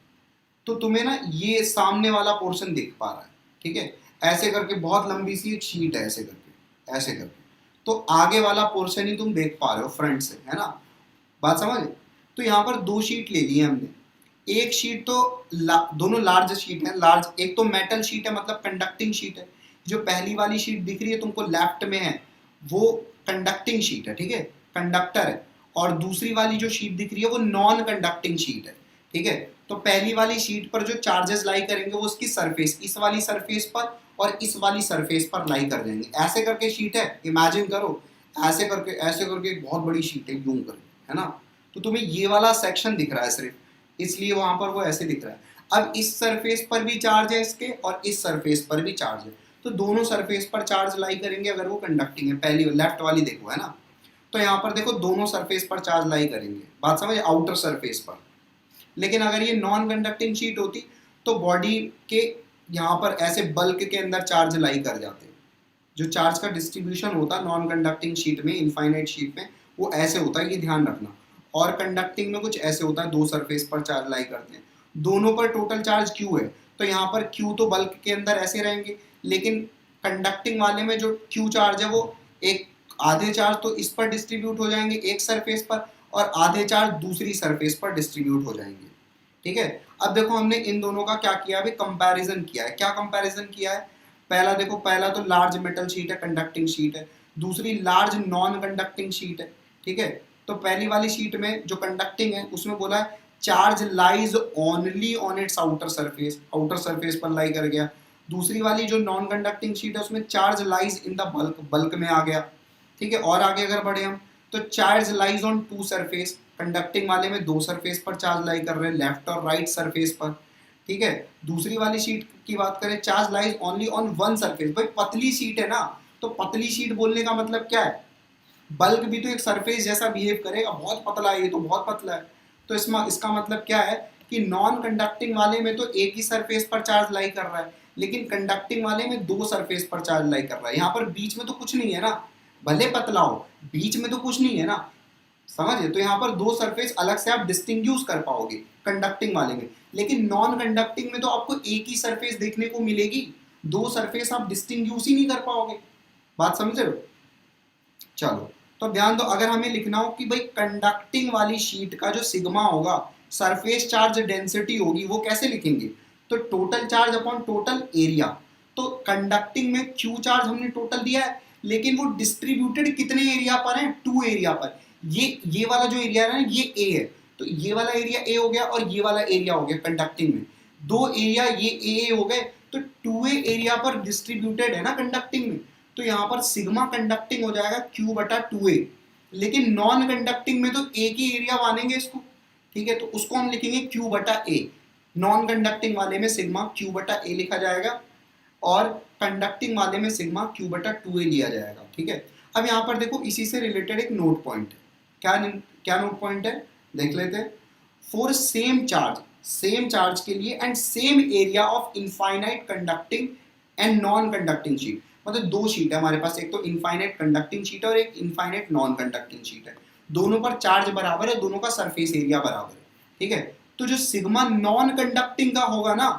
तो तुम्हें ना ये सामने वाला पोर्शन दिख पा रहा है, ठीक है। ऐसे करके बहुत लंबी सी एक शीट है, ऐसे करके ऐसे करके, तो आगे वाला पोर्शन ही तुम देख पा रहे हो फ्रंट से, है ना, बात समझ। तो यहाँ पर दो शीट ले ली है हमने, एक शीट तो दोनों लार्ज शीट है, लार्ज, एक तो मेटल शीट है मतलब कंडक्टिंग शीट है, जो पहली वाली शीट दिख रही है तुमको लेफ्ट में है वो कंडक्टिंग शीट है, ठीक है, कंडक्टर है, और दूसरी वाली जो शीट दिख रही है वो नॉन कंडक्टिंग शीट है, ठीक है। तो पहली वाली शीट पर जो चार्जेस लाई करेंगे वो उसकी सरफेस, इस वाली सरफेस पर और इस वाली सरफेस पर लाई कर देंगे, ऐसे करके शीट है, इमेजिन करो, ऐसे करके एक बहुत बड़ी शीट है यूं करके, है ना। तो तुम्हें ये वाला सेक्शन दिख रहा है सिर्फ, इसलिए वहां पर वो ऐसे दिख रहा है। अब इस सरफेस पर भी चार्ज है इसके, और इस सरफेस पर भी चार्ज है, तो दोनों सरफेस पर चार्ज लाई करेंगे अगर वो कंडक्टिंग है, पहली लेफ्ट वाली देखो, है ना। तो यहाँ पर देखो दोनों सरफेस पर चार्ज लाई करेंगे, बात समझ, आउटर सरफेस पर। लेकिन अगर ये नॉन कंडक्टिंग शीट होती तो बॉडी के यहाँ पर ऐसे बल्क के अंदर चार्ज लाई कर जाते, जो चार्ज का डिस्ट्रीब्यूशन होता है नॉन कंडक्टिंग शीट में, इनफाइनाइट शीट में, वो ऐसे होता है, ये ध्यान रखना। और कंडक्टिंग में कुछ ऐसे होता है, दो सरफेस पर चार्ज लाई करते हैं, दोनों पर टोटल चार्ज क्यू है, तो यहाँ पर क्यू तो बल्क के अंदर ऐसे रहेंगे, लेकिन कंडक्टिंग वाले में जो क्यू चार्ज है वो एक आधे चार्ज तो इस पर डिस्ट्रीब्यूट हो जाएंगे एक सरफेस पर, और आधे चार्ज दूसरी सरफेस पर डिस्ट्रीब्यूट हो जाएंगे, ठीक है। अब देखो हमने इन दोनों का क्या किया, अभी कंपैरिजन किया है, क्या कंपैरिजन किया है, पहला देखो, पहला तो लार्ज मेटल शीट है, कंडक्टिंग शीट है, दूसरी लार्ज नॉन कंडक्टिंग शीट है, ठीक है। तो पहली वाली शीट में जो कंडक्टिंग है उसमें बोला है charge lies only on it's outer surface, outer surface पर लाई कर गया। दूसरी वाली जो नॉन कंडक्टिंग शीट है उसमें charge lies in the bulk, bulk में आ गया, ठीक है। और आगे अगर बढ़े हम, तो charge lies on to surface, conducting वाले में दो सरफेस पर चार्ज लाई कर रहे हैं, लेफ्ट और राइट सरफेस पर, ठीक है। दूसरी वाली शीट की बात करें, charge lies only on one surface, भाई पतली शीट है ना, तो पतली शीट बोलने का मतलब क्या है, बल्क भी तो एक सरफेस जैसा बिहेव करेगा, बहुत पतला है ये तो, बहुत पतला है, तो इसमें इसका मतलब क्या है कि नॉन कंडक्टिंग वाले में तो एक ही सरफेस पर चार्ज लाई कर रहा है, लेकिन कंडक्टिंग वाले में दो सरफेस पर चार्ज लाई कर रहा है, यहाँ पर बीच में तो कुछ नहीं है ना, भले पतला हो, बीच में तो कुछ नहीं है ना, समझे? तो यहाँ पर दो सरफेस अलग से आप डिस्टिंग्यूश कर पाओगे कंडक्टिंग वाले में, लेकिन नॉन कंडक्टिंग में तो आपको एक ही सरफेस देखने को मिलेगी, दो सरफेस आप डिस्टिंग्यूश ही नहीं कर पाओगे। बात समझ रहे हो? चलो तो ध्यान दो, अगर हमें लिखना हो कि भाई कंडक्टिंग वाली शीट का जो सिग्मा होगा, सरफेस चार्ज डेंसिटी होगी, वो कैसे लिखेंगे? तो total charge upon total area. तो कंडक्टिंग में क्यू चार्ज हमने टोटल दिया है, लेकिन वो डिस्ट्रीब्यूटेड कितने एरिया पर है? 2 एरिया पर। ये वाला जो एरिया है ना, ये ए है, तो ये वाला एरिया ए हो गया और ये वाला एरिया हो गया कंडक्टिंग में, दो एरिया ये ए हो गए, तो 2a एरिया पर डिस्ट्रीब्यूटेड है ना कंडक्टिंग में, तो यहाँ पर सिग्मा कंडक्टिंग हो जाएगा Q बटा 2a। लेकिन नॉन कंडक्टिंग में तो एक ही एरिया मानेंगे इसको, ठीक है, तो उसको हम लिखेंगे Q बटा a। नॉन कंडक्टिंग वाले में सिग्मा Q बटा a लिखा जाएगा और कंडक्टिंग वाले में सिग्मा Q बटा 2a लिया जाएगा, ठीक है। अब यहाँ पर देखो, इसी से रिलेटेड एक नोट पॉइंट है। क्या नोट पॉइंट है, देख लेते हैं। फॉर सेम चार्ज के लिए and same area of infinite conducting and non conducting sheet, मतलब दो शीट है हमारे पास, एक तो इनफाइनाइट कंडक्टिंग शीट है और एक इनफाइनाइट नॉन कंडक्टिंग शीट है, दोनों पर चार्ज बराबर है, दोनों का सरफेस एरिया बराबर है, ठीक है। तो जो सिग्मा नॉन कंडक्टिंग का होगा ना,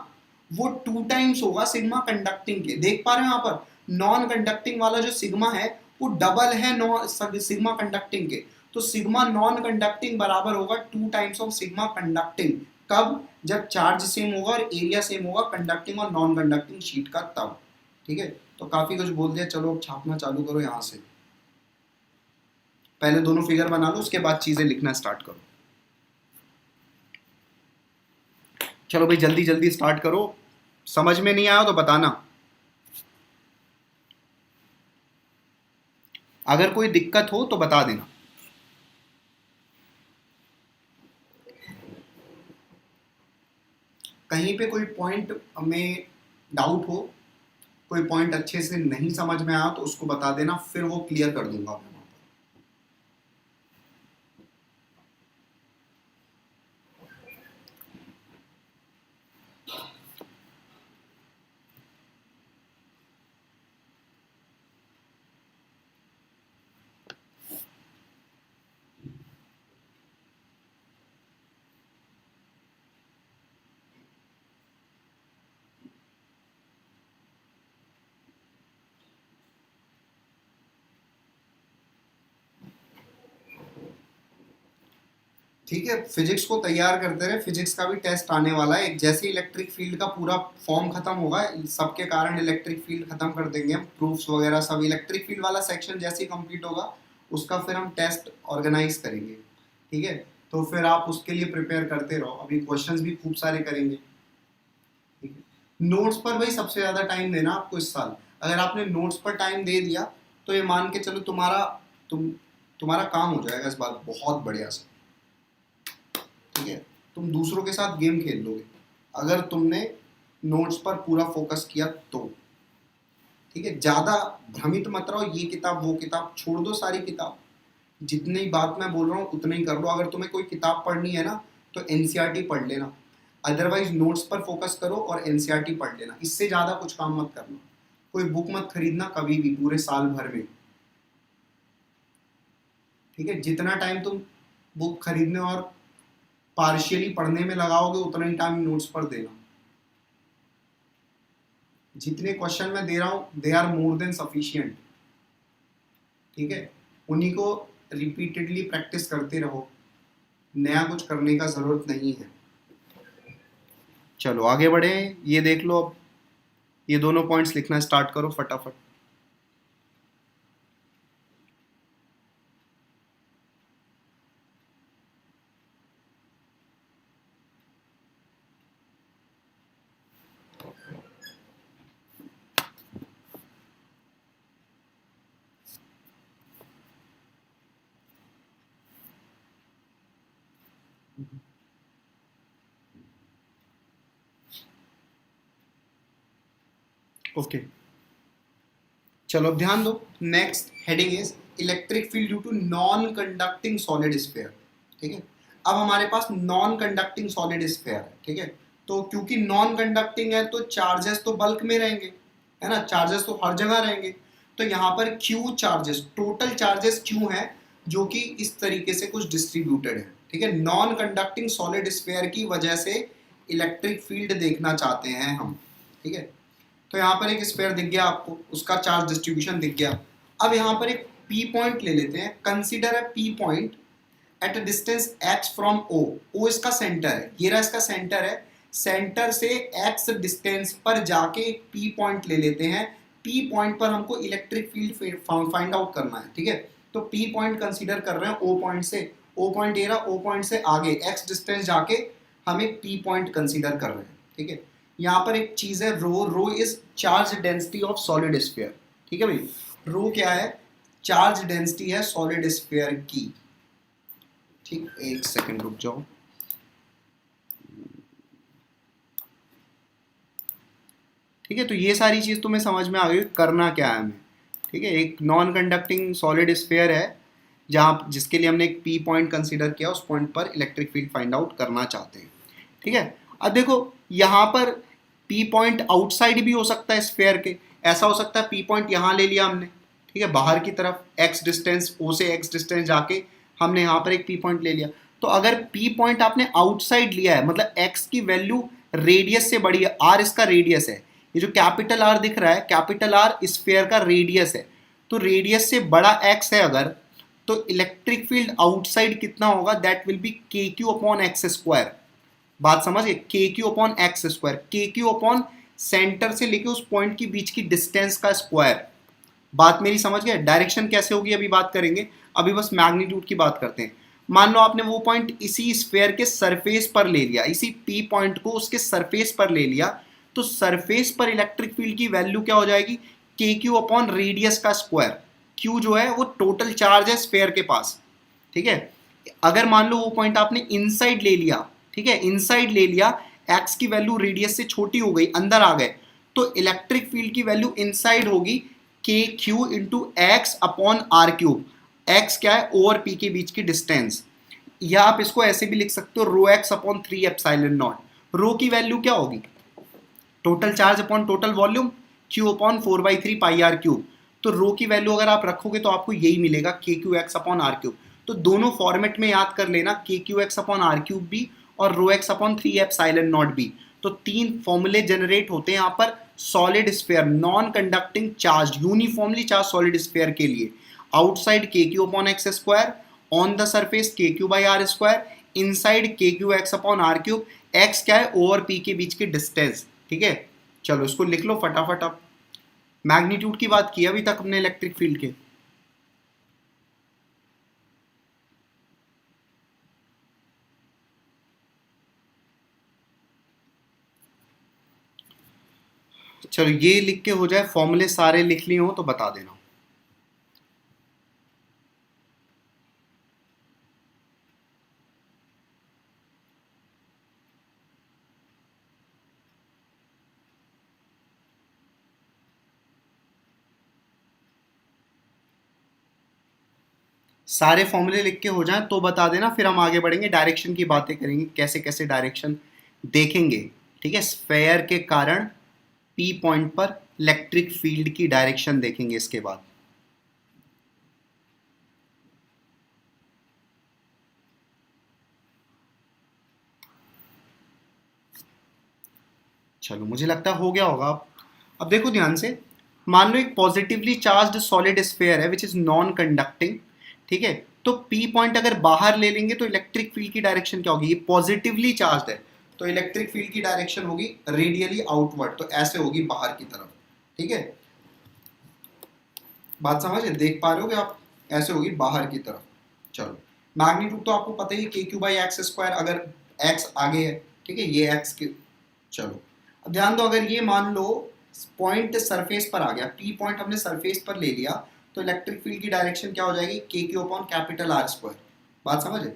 वो 2 टाइम्स होगा सिग्मा कंडक्टिंग के। देख पा रहे हो यहाँ पर, नॉन कंडक्टिंग वाला जो सिग्मा है वो डबल है सिग्मा कंडक्टिंग के, तो सिग्मा नॉन कंडक्टिंग बराबर होगा 2 टाइम्स ऑफ सिग्मा कंडक्टिंग। कब? जब चार्ज सेम होगा और एरिया सेम होगा कंडक्टिंग और नॉन कंडक्टिंग शीट का, तब, ठीक है। तो काफी कुछ बोल दिया, चलो अब छापना चालू करो। यहाँ से पहले दोनों फिगर बना लो, उसके बाद चीजें लिखना स्टार्ट करो। चलो भाई जल्दी जल्दी स्टार्ट करो, समझ में नहीं आया तो बताना, अगर कोई दिक्कत हो तो बता देना। कहीं पे कोई पॉइंट में डाउट हो, कोई पॉइंट अच्छे से नहीं समझ में आया तो उसको बता देना, फिर वो क्लियर कर दूंगा मैं। ठीक है, फिजिक्स को तैयार करते रहे, फिजिक्स का भी टेस्ट आने वाला है। एक जैसे इलेक्ट्रिक फील्ड का पूरा फॉर्म खत्म होगा, सबके कारण इलेक्ट्रिक फील्ड खत्म कर देंगे हम, प्रूफ्स वगैरह सब, इलेक्ट्रिक फील्ड वाला सेक्शन जैसे ही कंप्लीट होगा उसका फिर हम टेस्ट ऑर्गेनाइज करेंगे, ठीक है। तो फिर आप उसके लिए प्रिपेयर करते रहो, अभी क्वेश्चंस भी खूब सारे करेंगे, ठीक है। नोट्स पर भाई सबसे ज़्यादा टाइम देना आपको इस साल। अगर आपने नोट्स पर टाइम दे दिया तो ये मान के चलो तुम्हारा काम हो जाएगा इस बार बहुत बढ़िया से, ठीक है। तुम दूसरों के साथ गेम खेल लोगे अगर तुमने नोट्स पर पूरा फोकस किया तो, ठीक है। ज़्यादा भ्रमित मत रहो, ये किताब वो किताब छोड़ दो, सारी किताब, जितनी बात मैं बोल रहा हूँ उतना ही कर लो। अगर तुम्हें कोई किताब पढ़नी है ना तो एनसीईआरटी पढ़ लेना, अदरवाइज नोट्स पर फोकस करो और एनसीईआरटी पढ़ लेना, इससे ज़्यादा कुछ काम मत करना। कोई बुक मत खरीदना कभी भी पूरे साल भर में, ठीक है। जितना टाइम तुम बुक खरीदने और पार्शियली पढ़ने में लगाओगे उतना ही टाइम नोट्स पर देना। जितने क्वेश्चन मैं दे रहा हूँ they are more than sufficient, ठीक है। उन्हीं को रिपीटेडली प्रैक्टिस करते रहो, नया कुछ करने का जरूरत नहीं है। चलो आगे बढ़े, ये देख लो, अब ये दोनों पॉइंट्स लिखना स्टार्ट करो फटाफट। ओके चलो अब ध्यान दो, next heading is electric field due to non conducting solid sphere, ठीक है। अब हमारे पास नॉन कंडक्टिंग सॉलिड स्फीयर है, ठीक है। तो क्योंकि नॉन कंडक्टिंग है तो चार्जेस तो बल्क में रहेंगे, है ना, चार्जेस तो हर जगह रहेंगे। तो यहाँ पर Q charges, total charges Q हैं जो कि इस तरीके से कुछ डिस्ट्रीब्यूटेड है, ठीक है। नॉन कंडक्टिंग सॉलिड स्फीयर की वजह से इलेक्ट्रिक फील्ड देखना चाहते हैं हम, ठीक है। तो यहाँ पर एक स्फीयर दिख गया आपको, उसका चार्ज डिस्ट्रीब्यूशन दिख गया। अब यहाँ पर एक P पॉइंट ले लेते हैं, consider a P point at a distance x from O। O इसका सेंटर है, ये रहा इसका सेंटर है। सेंटर से x डिस्टेंस पर जाके एक P पॉइंट ले लेते हैं। P पॉइंट पर हमको इलेक्ट्रिक फील्ड फाइंड आउट करना है, ठीक है। तो P पॉइंट कंसीडर कर रहे हैं O पॉइंट से, O पॉइंट ये रहा, O पॉइंट से आगे x डिस्टेंस जाके हम एक P पॉइंट कंसीडर कर रहे हैं, ठीक है। यहाँ पर एक चीज है rho, rho is charge density of solid sphere, ठीक है भाई। रो क्या है? चार्ज डेंसिटी है सॉलिड स्फीयर की, ठीक। एक सेकंड रुक जाओ। ठीक है, तो ये सारी चीज तुम्हें समझ में आ गई करना क्या है हमें, ठीक है। एक नॉन कंडक्टिंग सॉलिड स्फीयर है जहाँ जिसके लिए हमने एक पी पॉइंट कंसीडर किया, उस पॉइंट पर इलेक्ट्रिक फील्ड फाइंड आउट करना चाहते हैं, ठीक है। अब देखो यहाँ पर पी पॉइंट आउटसाइड भी हो सकता है स्फीयर के, ऐसा हो सकता है पी पॉइंट यहाँ ले लिया हमने, ठीक है, बाहर की तरफ एक्स डिस्टेंस, ओ से एक्स डिस्टेंस जाके हमने यहाँ पर एक पी पॉइंट ले लिया। तो अगर पी पॉइंट आपने आउटसाइड लिया है, मतलब एक्स की वैल्यू रेडियस से बड़ी है, आर इसका रेडियस है, ये जो कैपिटल आर दिख रहा है, कैपिटल आर स्फीयर का रेडियस है, तो रेडियस से बड़ा एक्स है अगर, तो इलेक्ट्रिक फील्ड आउटसाइड कितना होगा? दैट विल बी के क्यू अपॉन एक्स स्क्वायर। बात समझिए, के क्यू अपॉन एक्स स्क्वायर, के क्यू अपॉन सेंटर से लेके उस पॉइंट के बीच की डिस्टेंस का स्क्वायर। बात मेरी समझ गए? डायरेक्शन कैसे होगी अभी बात करेंगे, अभी बस मैग्नीट्यूड की बात करते हैं। मान लो आपने वो पॉइंट इसी स्फीयर के सरफेस पर ले लिया, इसी पी पॉइंट को उसके सरफेस पर ले लिया, तो सरफेस पर इलेक्ट्रिक फील्ड की वैल्यू क्या हो जाएगी? के क्यू अपॉन रेडियस का स्क्वायर। क्यू जो है वो टोटल चार्ज है स्फीयर के पास, ठीक है। अगर मान लो वो पॉइंट आपने इनसाइड ले लिया, ठीक है, इनसाइड ले लिया, एक्स की वैल्यू रेडियस से छोटी हो गई, अंदर आ गए, तो इलेक्ट्रिक फील्ड की वैल्यू इनसाइड होगी K Q into X upon are cube. X क्या है? ओ और पी के बीच की डिस्टेंस, या आप इसको ऐसे भी लिख सकते हो rho x upon 3 epsilon naught. Rho की वैल्यू क्या होगी? Total charge upon total volume, Q upon 4/3 pi R cube. तो रो की वैल्यू अगर आप रखोगे तो आपको यही मिलेगा, k Q x upon are cube. तो दोनों फॉर्मेट में याद कर लेना, k Q x upon are cube भी और rho x upon 3 epsilon naught भी। तो तीन फॉर्मूले जनरेट होते हैं यहाँ पर solid sphere, non conducting charge, uniformly charge solid sphere के लिए। आउटसाइड के q upon x square, on the surface k q by r square, inside k Q x upon are cube. X क्या है? ओ और पी के बीच की distance, ठीक है। चलो इसको लिख लो फटाफट। अब मैग्नीट्यूड की बात की अभी तक हमने इलेक्ट्रिक फील्ड के, चलो ये लिख के हो जाए, फॉर्मूले सारे लिख लिए हो तो बता देना। सारे फॉर्मूले लिख के हो जाएं तो बता देना, फिर हम आगे बढ़ेंगे, डायरेक्शन की बातें करेंगे, कैसे कैसे डायरेक्शन देखेंगे, ठीक है। स्फीयर के कारण पी पॉइंट पर इलेक्ट्रिक फील्ड की डायरेक्शन देखेंगे इसके बाद। चलो मुझे लगता है हो गया होगा। अब देखो ध्यान से, मान लो एक पॉजिटिवली चार्ज्ड सॉलिड स्फीयर है विच इज नॉन कंडक्टिंग, ठीक है। तो पी पॉइंट अगर बाहर ले लेंगे तो इलेक्ट्रिक फील्ड की डायरेक्शन क्या होगी? ये पॉजिटिवली चार्ज्ड है, तो इलेक्ट्रिक फील्ड की डायरेक्शन होगी रेडियली आउटवर्ड, तो ऐसे होगी बाहर की तरफ, ठीक है। बात समझ देख पा रहे हो कि आप? ऐसे होगी बाहर की तरफ। चलो मैग्नीट्यूड तो आपको पता ही, के क्यू बाई एक्स स्क्वायर, अगर एक्स आगे है, ठीक है, ये एक्स की। चलो अब ध्यान दो, अगर ये मान लो पॉइंट सरफेस पर आ गया, पी पॉइंट हमने सरफेस पर ले लिया, तो इलेक्ट्रिक फील्ड की डायरेक्शन क्या हो जाएगी? के q upon capital R square. बात समझे?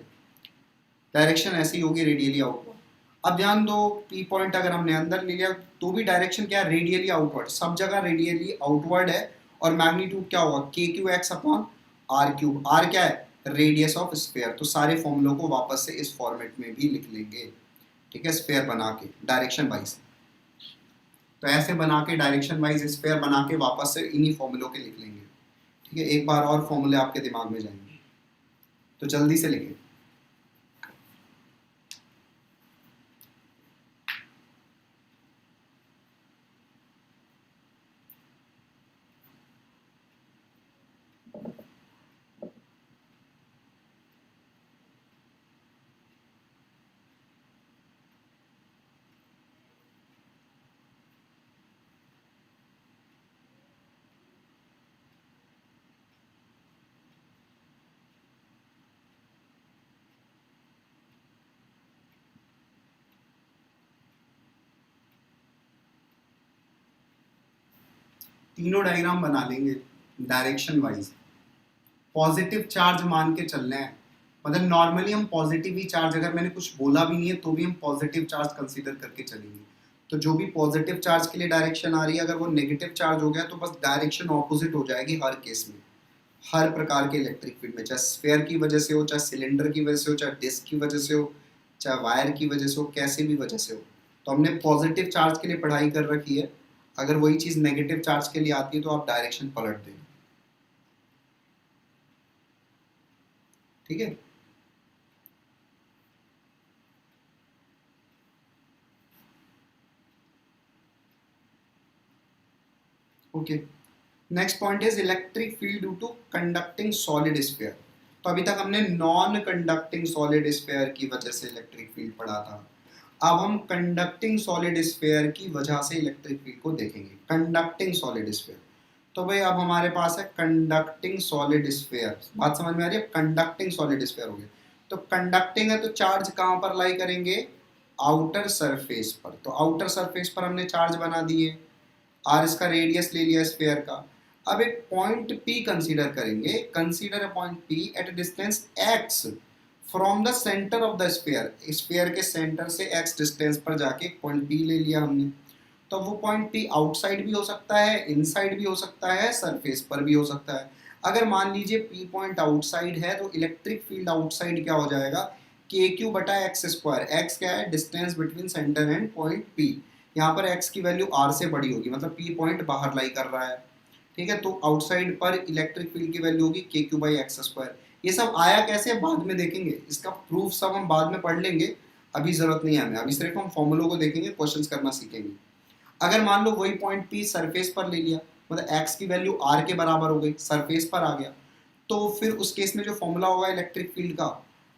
डायरेक्शन ऐसी ही होगी रेडियली आउटवर्ड। अब ध्यान दो, पी पॉइंट अगर हमने अंदर ले लिया तो भी डायरेक्शन क्या है? रेडियली आउटवर्ड, सब जगह रेडियली आउटवर्ड है। और मैग्नीट्यूड क्या होगा? K Q x upon are cube. R क्या है? Radius of sphere. तो सारे फॉर्मूलों को वापस से इस फॉर्मेट में भी लिख लेंगे, ठीक है, स्फीयर बना के डायरेक्शन वाइज। तो ऐसे बना के डायरेक्शन वाइज स्फीयर बना के वापस से इन्हीं फॉर्मूलों के लिख लेंगे। ठीक है, एक बार और फॉर्मूले आपके दिमाग में जाएंगे, तो जल्दी से लिखें। तीनों डायग्राम बना लेंगे डायरेक्शन वाइज। पॉजिटिव चार्ज मान के चलना है, मतलब नॉर्मली हम पॉजिटिव ही चार्ज, अगर मैंने कुछ बोला भी नहीं है तो भी हम पॉजिटिव चार्ज कंसीडर करके चलेंगे। तो जो भी पॉजिटिव चार्ज के लिए डायरेक्शन आ रही है, अगर वो नेगेटिव चार्ज हो गया तो बस डायरेक्शन ऑपोजिट हो जाएगी हर केस में, हर प्रकार के इलेक्ट्रिक फील्ड में, चाहे स्फीयर की वजह से हो, चाहे सिलेंडर की वजह से हो, चाहे डिस्क की वजह से हो, चाहे वायर की वजह से हो, कैसे भी वजह से हो। तो हमने पॉजिटिव चार्ज के लिए पढ़ाई कर रखी है, अगर वही चीज़ नेगेटिव चार्ज के लिए आती है तो आप डायरेक्शन पलट देंगे। ठीक है, okay. Next point is electric field due to conducting solid sphere. तो अभी तक हमने नॉन कंडक्टिंग सॉलिड स्फीयर की वजह से इलेक्ट्रिक फील्ड पढ़ा था। अब हम कंडक्टिंग सॉलिड स्फीयर की वजह से इलेक्ट्रिक फील्ड को देखेंगे। कंडक्टिंग सॉलिड स्फीयर, तो भाई अब हमारे पास है कंडक्टिंग सॉलिड स्फीयर। बात समझ में आ रही है? कंडक्टिंग सॉलिड स्फीयर हो गया। तो कंडक्टिंग है तो चार्ज कहाँ पर लाई करेंगे? आउटर सरफेस पर। तो आउटर सरफेस पर हमने चार्ज बना दिए, आर इसका रेडियस ले लिया स्फीयर का। अब एक पॉइंट पी कंसीडर करेंगे, consider a point P at distance x from the centre of the sphere. Sphere के सेंटर से एक्स डिस्टेंस पर जाके एक पॉइंट पी ले लिया हमने। तो वो पॉइंट पी आउटसाइड भी हो सकता है, इनसाइड भी हो सकता है, सरफेस पर भी हो सकता है। अगर मान लीजिए पी पॉइंट आउटसाइड है तो इलेक्ट्रिक फील्ड आउटसाइड क्या हो जाएगा? के क्यू बटा एक्स स्क्वायर। एक्स क्या है? Distance between centre and point P. यहाँ पर x की वैल्यू r से बड़ी होगी, मतलब p पॉइंट बाहर लाई कर रहा है। ठीक है, तो आउटसाइड पर इलेक्ट्रिक फील्ड की वैल्यू होगी K q by x square. ये सब आया कैसे बाद में देखेंगे, इसका प्रूफ सब हम बाद में पढ़ लेंगे, अभी जरूरत नहीं है हमें, अभी सिर्फ हम फॉर्मूलों को देखेंगे, क्वेश्चंस करना सीखेंगे। अगर मान लो वही पॉइंट p सरफेस पर ले लिया, मतलब x की वैल्यू r के बराबर हो गई, सरफेस पर आ गया, तो फिर उस केस में जो फॉर्मूला होगा इलेक्ट्रिक फील्ड का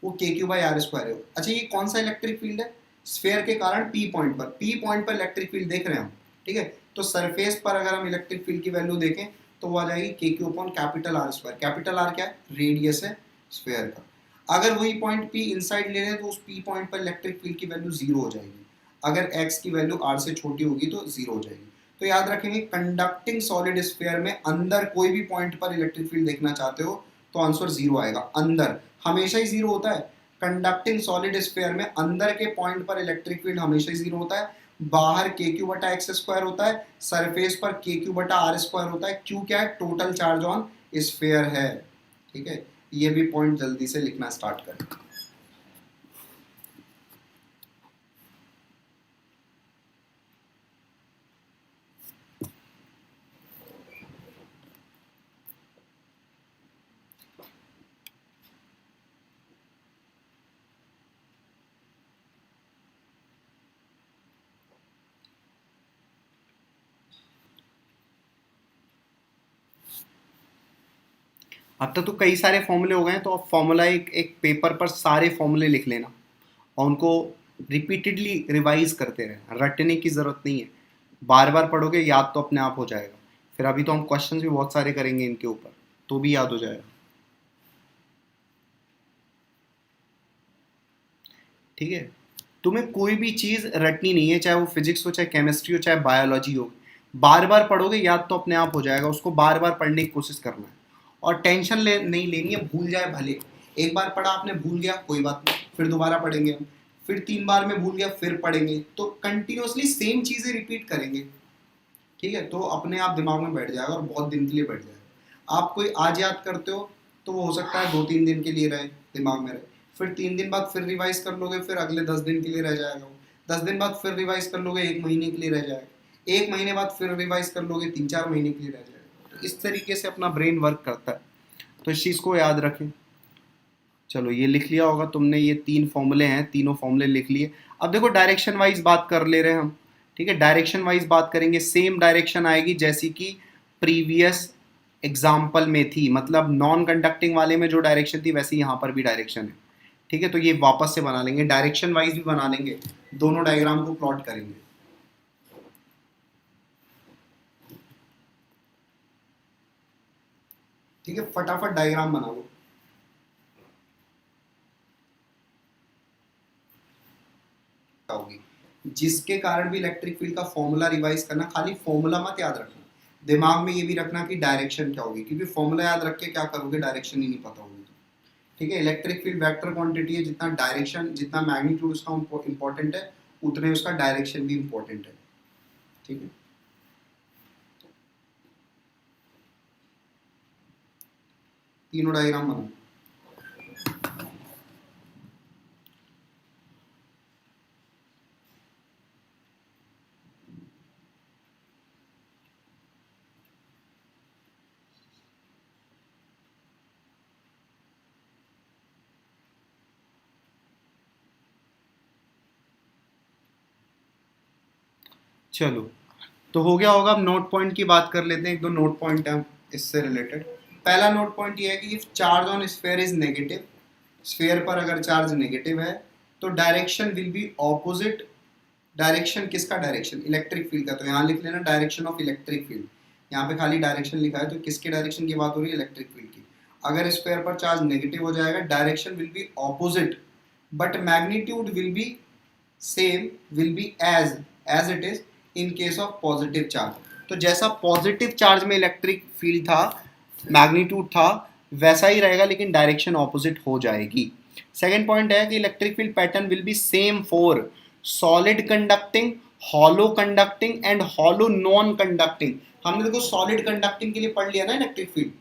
वो के क्यू बाई आर स्क्वायर है। अच्छा, ये कौन सा इलेक्ट्रिक फील्ड है? स्फीयर के कारण पी पॉइंट पर, पी पॉइंट पर इलेक्ट्रिक फील्ड देख रहे हैं हम। ठीक है, तो सरफेस पर अगर हम इलेक्ट्रिक फील्ड की वैल्यू देखें तो वो आ जाएगी के q upon capital R square. Capital R क्या है? रेडियस है स्फीयर का। अगर वही पॉइंट पी इनसाइड ले रहे हैं तो उस पी पॉइंट पर इलेक्ट्रिक फील्ड की वैल्यू जीरो हो जाएगी। अगर एक्स की वैल्यू आर से छोटी होगी तो जीरो हो जाएगी। तो याद रखेंगे, कंडक्टिंग सॉलिड स्फीयर में अंदर कोई भी पॉइंट पर इलेक्ट्रिक फील्ड देखना चाहते हो तो आंसर जीरो आएगा। अंदर हमेशा ही जीरो होता है। कंडक्टिंग सॉलिड स्फीयर में अंदर के पॉइंट पर इलेक्ट्रिक फील्ड हमेशा ही जीरो होता है। बाहर के क्यू बटा एक्स स्क्वायर होता है, सरफेस पर के क्यू बटा आर स्क्वायर होता है। क्यू क्या है? टोटल चार्ज ऑन स्फीयर है। ठीक है, ये भी पॉइंट जल्दी से लिखना स्टार्ट करें। अब तक तो कई सारे फॉर्मूले हो गए हैं, तो आप फॉर्मूला एक एक पेपर पर सारे फॉर्मूले लिख लेना और उनको रिपीटेडली रिवाइज करते रहें, रटने की ज़रूरत नहीं है। बार बार पढ़ोगे याद तो अपने आप हो जाएगा। फिर अभी तो हम क्वेश्चंस भी बहुत सारे करेंगे इनके ऊपर, तो भी याद हो जाएगा। ठीक है, तुम्हें कोई भी चीज़ रटनी नहीं है, चाहे वो फिजिक्स हो, चाहे केमिस्ट्री हो, चाहे बायोलॉजी हो। बार बार पढ़ोगे याद तो अपने आप हो जाएगा, उसको बार बार पढ़ने की कोशिश करना है। और टेंशन नहीं लेनी है, भूल जाए भले। एक बार पढ़ा आपने, भूल गया, कोई बात नहीं, फिर दोबारा पढ़ेंगे हम। फिर 3 बार में भूल गया, फिर पढ़ेंगे। तो कंटिन्यूसली सेम चीज़ें रिपीट करेंगे। ठीक है, तो अपने आप दिमाग में बैठ जाएगा और बहुत दिन के लिए बैठ जाएगा। आप कोई आज याद करते हो तो वो हो सकता है 2-3 दिन के लिए रहे, दिमाग में रहे। फिर 3 दिन बाद फिर रिवाइज कर लोगे, फिर अगले 10 दिन के लिए रह जाएगा वो। 10 दिन बाद फिर रिवाइज कर लोगे, 1 महीने के लिए रह जाएगा। एक महीने बाद फिर रिवाइज कर लोगे, 3-4 महीने के लिए रह जाएगा। तो इस तरीके से अपना ब्रेन वर्क करता है, तो इस चीज़ को याद रखें। चलो ये लिख लिया होगा तुमने, ये 3 फॉर्मूले हैं, तीनों फॉर्मूले लिख लिए। अब देखो डायरेक्शन वाइज बात कर ले रहे हैं हम, ठीक है। डायरेक्शन वाइज बात करेंगे, सेम डायरेक्शन आएगी जैसी कि प्रीवियस एग्जाम्पल में थी, मतलब नॉन कंडक्टिंग वाले में जो डायरेक्शन थी वैसे यहाँ पर भी डायरेक्शन है, ठीक है। तो ये वापस से बना लेंगे, डायरेक्शन वाइज भी बना लेंगे, दोनों डायग्राम को प्लॉट करेंगे। ठीक है, फटाफट डायग्राम बना लो। होगी जिसके कारण भी इलेक्ट्रिक फील्ड का फॉर्मूला रिवाइज करना, खाली फॉर्मूला मत याद रखना, दिमाग में ये भी रखना कि डायरेक्शन क्या होगी, क्योंकि फॉर्मूला याद रख के क्या करोगे, डायरेक्शन ही नहीं पता होगी तो। ठीक है, इलेक्ट्रिक फील्ड वेक्टर क्वांटिटी है, जितना डायरेक्शन, जितना मैग्नीट्यूड उसका इंपॉर्टेंट है उतने उसका डायरेक्शन भी इंपॉर्टेंट है। ठीक है, तीनों डायग्राम बनाओ। चलो तो हो गया होगा। अब नोट पॉइंट की बात कर लेते हैं, एक दो नोट पॉइंट हैं इससे रिलेटेड। पहला नोट पॉइंट ये है कि if charge on sphere is negative, sphere पर अगर चार्ज नेगेटिव है तो direction will be opposite. Direction किसका, डायरेक्शन इलेक्ट्रिक फील्ड का, तो यहाँ लिख लेना डायरेक्शन ऑफ इलेक्ट्रिक फील्ड। यहाँ पे खाली डायरेक्शन लिखा है, तो किसके डायरेक्शन की बात हो रही है, इलेक्ट्रिक फील्ड की। अगर स्फीयर पर चार्ज नेगेटिव हो जाएगा, direction will be opposite but magnitude will be same, will be as it is in case of positive charge. तो जैसा पॉजिटिव चार्ज में इलेक्ट्रिक फील्ड था, मैग्नीट्यूड था, वैसा ही रहेगा, लेकिन डायरेक्शन ऑपोजिट हो जाएगी। सेकेंड पॉइंट है कि electric field pattern will be same for solid conducting, hollow conducting and hollow non conducting. हमने देखो सॉलिड कंडक्टिंग के लिए पढ़ लिया ना इलेक्ट्रिक फील्ड,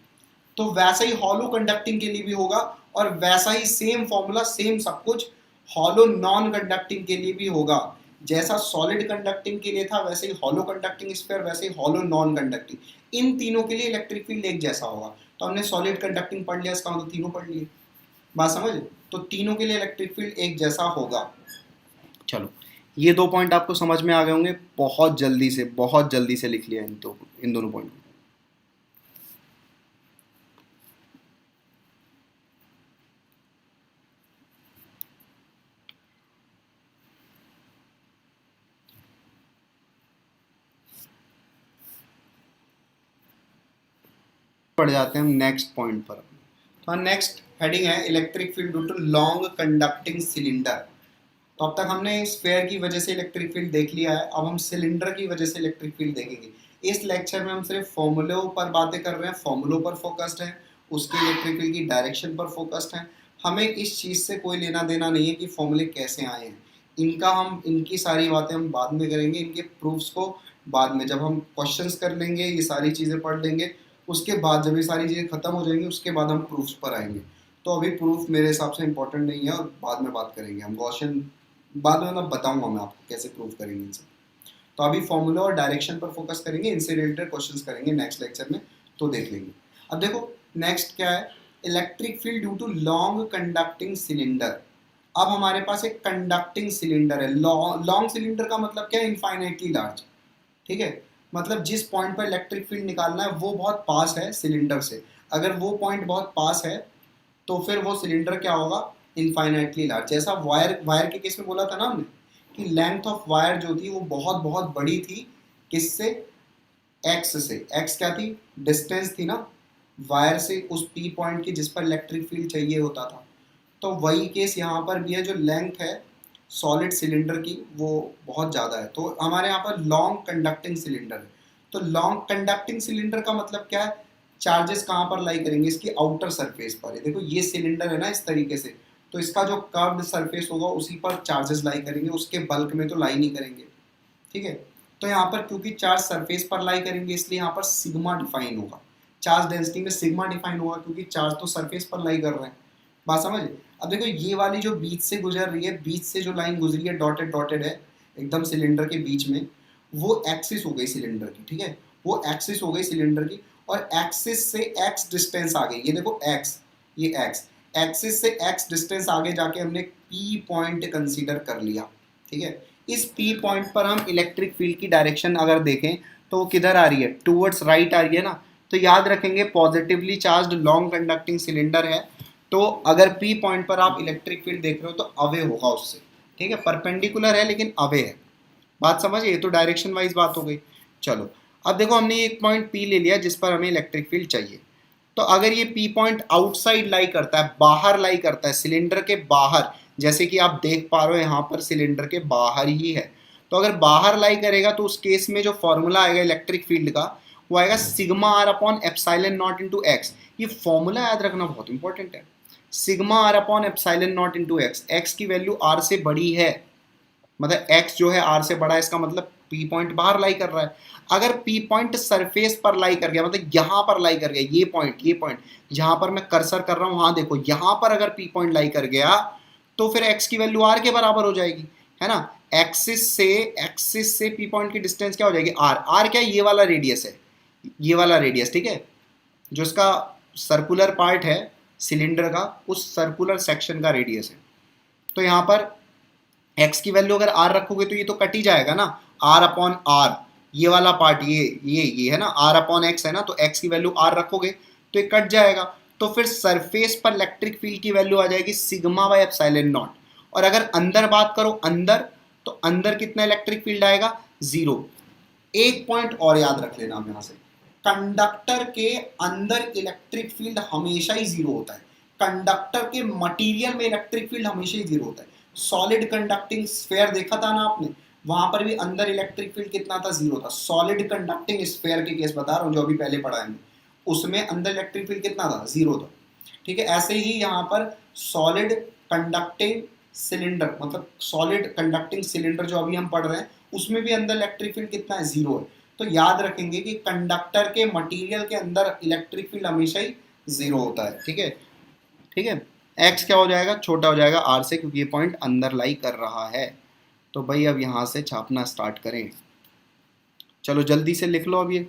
तो वैसा ही हॉलो कंडक्टिंग के लिए भी होगा, और वैसा ही सेम फॉर्मूला, सेम सब कुछ हॉलो नॉन कंडक्टिंग के लिए भी होगा। जैसा सॉलिड कंडक्टिंग के लिए था वैसे ही हॉलो कंडक्टिंग स्फीयर, वैसे ही हॉलो नॉन कंडक्टिंग, इन तीनों के लिए इलेक्ट्रिक फील्ड एक जैसा होगा। तो हमने सॉलिड कंडक्टिंग पढ़ लिया, इसका मतलब तीनों पढ़ लिए, बात समझ। तो तीनों के लिए इलेक्ट्रिक फील्ड एक जैसा होगा। चलो ये 2 पॉइंट आपको समझ में आ गए होंगे, बहुत जल्दी से लिख लिया इन दोनों पॉइंट। पढ़ जाते हैं हम नेक्स्ट पॉइंट पर। तो नेक्स्ट हेडिंग है electric field due to long conducting cylinder. तो अब तक हमने स्फीयर की वजह से इलेक्ट्रिक फील्ड देख लिया है, अब हम सिलेंडर की वजह से इलेक्ट्रिक फील्ड देखेंगे। इस लेक्चर में हम सिर्फ फॉर्मूलों पर बातें कर रहे हैं, फॉर्मूलों पर फोकस्ड हैं, उसके इलेक्ट्रिक फील्ड की डायरेक्शन पर फोकस्ड हैं। हमें इस चीज़ से कोई लेना देना नहीं है कि फॉर्मूले कैसे आए हैं, इनकी सारी बातें हम बाद में करेंगे, इनके प्रूफ्स को बाद में, जब हम क्वेश्चंस कर लेंगे, ये सारी चीज़ें पढ़ लेंगे, उसके बाद जब ये सारी चीज़ें खत्म हो जाएंगी उसके बाद हम प्रूफ्स पर आएंगे। तो अभी प्रूफ मेरे हिसाब से इंपॉर्टेंट नहीं है, और बाद में बात करेंगे हम गॉसियन, बाद में मैं बताऊंगा मैं आपको कैसे प्रूव करेंगे इनसे। तो अभी फॉर्मूला और डायरेक्शन पर फोकस करेंगे, इनसे रिलेटेड क्वेश्चंस करेंगे नेक्स्ट लेक्चर में, तो देख लेंगे। अब देखो नेक्स्ट क्या है, electric field due to long conducting cylinder. अब हमारे पास एक कंडक्टिंग सिलेंडर है, लॉन्ग सिलेंडर का मतलब क्या है, इनफाइनाइटली लार्ज। ठीक है, मतलब जिस पॉइंट पर इलेक्ट्रिक फील्ड निकालना है वो बहुत पास है सिलेंडर से। अगर वो पॉइंट बहुत पास है तो फिर वो सिलेंडर क्या होगा, इनफाइनाइटली लार्ज। जैसा वायर के केस में बोला था ना हमने कि लेंथ ऑफ वायर जो थी वो बहुत बहुत बड़ी थी, किससे, एक्स से। एक्स क्या थी, डिस्टेंस थी ना वायर से उस पी पॉइंट की जिस पर इलेक्ट्रिक फील्ड चाहिए होता था। तो वही केस यहाँ पर भी है, जो लेंथ है सॉलिड सिलेंडर की वो बहुत ज़्यादा है, तो हमारे यहाँ पर लॉन्ग कंडक्टिंग सिलेंडर है। तो लॉन्ग कंडक्टिंग सिलेंडर का मतलब क्या है, चार्जेस कहाँ पर लाई करेंगे, इसकी आउटर सरफेस पर है। देखो ये सिलेंडर है ना इस तरीके से, तो इसका जो कर्व्ड सरफेस होगा उसी पर चार्जेस लाई करेंगे, उसके बल्क में तो लाई नहीं करेंगे। ठीक है, तो यहाँ पर क्योंकि चार्ज सरफेस पर लाई करेंगे इसलिए यहाँ पर सिग्मा डिफाइन होगा, चार्ज डेंसिटी में सिग्मा डिफाइन होगा, क्योंकि चार्ज तो सरफेस पर लाई कर रहे हैं, बात समझ। अब देखो ये वाली जो बीच से गुजर रही है, बीच से जो लाइन गुजरी है डॉटेड डॉटेड है एकदम सिलेंडर के बीच में, वो एक्सिस हो गई सिलेंडर की, ठीक है, वो एक्सिस हो गई सिलेंडर की, और एक्सिस से एक्स डिस्टेंस आ गई, ये देखो एक्स, ये एक्स, एक्सिस से एक्स डिस्टेंस आगे जाके हमने पी पॉइंट कंसीडर कर लिया, ठीक है। इस पी पॉइंट पर हम इलेक्ट्रिक फील्ड की डायरेक्शन अगर देखें तो वो किधर आ रही है, टूवर्ड्स राइट आ रही है ना। तो याद रखेंगे positively charged long conducting cylinder है, तो अगर पी पॉइंट पर आप इलेक्ट्रिक फील्ड देख रहे हो तो अवे होगा उससे, ठीक है, परपेंडिकुलर है लेकिन अवे है। बात समझिए, ये तो डायरेक्शन वाइज बात हो गई। चलो अब देखो हमने एक पॉइंट पी ले लिया जिस पर हमें इलेक्ट्रिक फील्ड चाहिए। तो अगर ये पी पॉइंट आउटसाइड लाई करता है, बाहर लाई करता है, सिलेंडर के बाहर, जैसे कि आप देख पा रहे हो यहाँ पर सिलेंडर के बाहर ही है, तो अगर बाहर लाई करेगा तो उस केस में जो फॉर्मूला आएगा इलेक्ट्रिक फील्ड का वो आएगा sigma R upon epsilon naught into X. ये फॉर्मूला याद रखना बहुत इंपॉर्टेंट है, sigma R upon epsilon naught into X. X की वैल्यू आर से बड़ी है, मतलब x जो है r से बड़ा है, इसका मतलब p पॉइंट बाहर लाई कर रहा है। अगर p पॉइंट सरफेस पर लाई कर गया, मतलब यहां पर लाई कर गया, ये पॉइंट जहां पर मैं कर्सर कर रहा हूं, हाँ देखो यहां पर अगर p पॉइंट लाई कर गया तो फिर x की वैल्यू r के बराबर हो जाएगी, है ना। एक्सिस से p पॉइंट की डिस्टेंस क्या हो जाएगी, r क्या है, ये वाला रेडियस है, ये वाला रेडियस, ठीक है, जो इसका सर्कुलर पार्ट है सिलेंडर का, उस सर्कुलर सेक्शन का रेडियस है। तो यहाँ पर x की वैल्यू अगर r रखोगे तो ये तो कट ही जाएगा ना, r अपॉन आर, ये वाला पार्ट, ये है ना, r अपॉन एक्स है ना, तो x की वैल्यू r रखोगे तो ये कट जाएगा। तो फिर सरफेस पर इलेक्ट्रिक फील्ड की वैल्यू आ जाएगी सिग्मा बाय एप्सिलॉन नॉट। और अगर अंदर बात करो, अंदर, तो अंदर कितना इलेक्ट्रिक फील्ड आएगा, जीरो। एक पॉइंट और याद रख लेना यहां से, कंडक्टर के अंदर इलेक्ट्रिक फील्ड हमेशा ही जीरो होता है, कंडक्टर के मटेरियल में इलेक्ट्रिक फील्ड हमेशा ही जीरो होता है। सॉलिड कंडक्टिंग स्फेयर देखा था ना आपने, वहां पर भी अंदर इलेक्ट्रिक फील्ड कितना था, जीरो था। सॉलिड कंडक्टिंग स्फेयर के केस बता रहा हूं जो अभी पहले पढ़ा है, उसमें अंदर इलेक्ट्रिक फील्ड कितना था, जीरो था, ठीक है। ऐसे ही यहाँ पर सॉलिड कंडक्टिंग सिलेंडर, मतलब सॉलिड कंडक्टिंग सिलेंडर जो अभी हम पढ़ रहे हैं, उसमें भी अंदर इलेक्ट्रिक फील्ड कितना है, जीरो है। तो याद रखेंगे कि कंडक्टर के मटेरियल के अंदर इलेक्ट्रिक फील्ड हमेशा ही जीरो होता है, ठीक है, ठीक है। एक्स क्या हो जाएगा, छोटा हो जाएगा आर से, क्योंकि ये पॉइंट अंदर लाई कर रहा है। तो भाई अब यहां से छापना स्टार्ट करें, चलो जल्दी से लिख लो अब ये।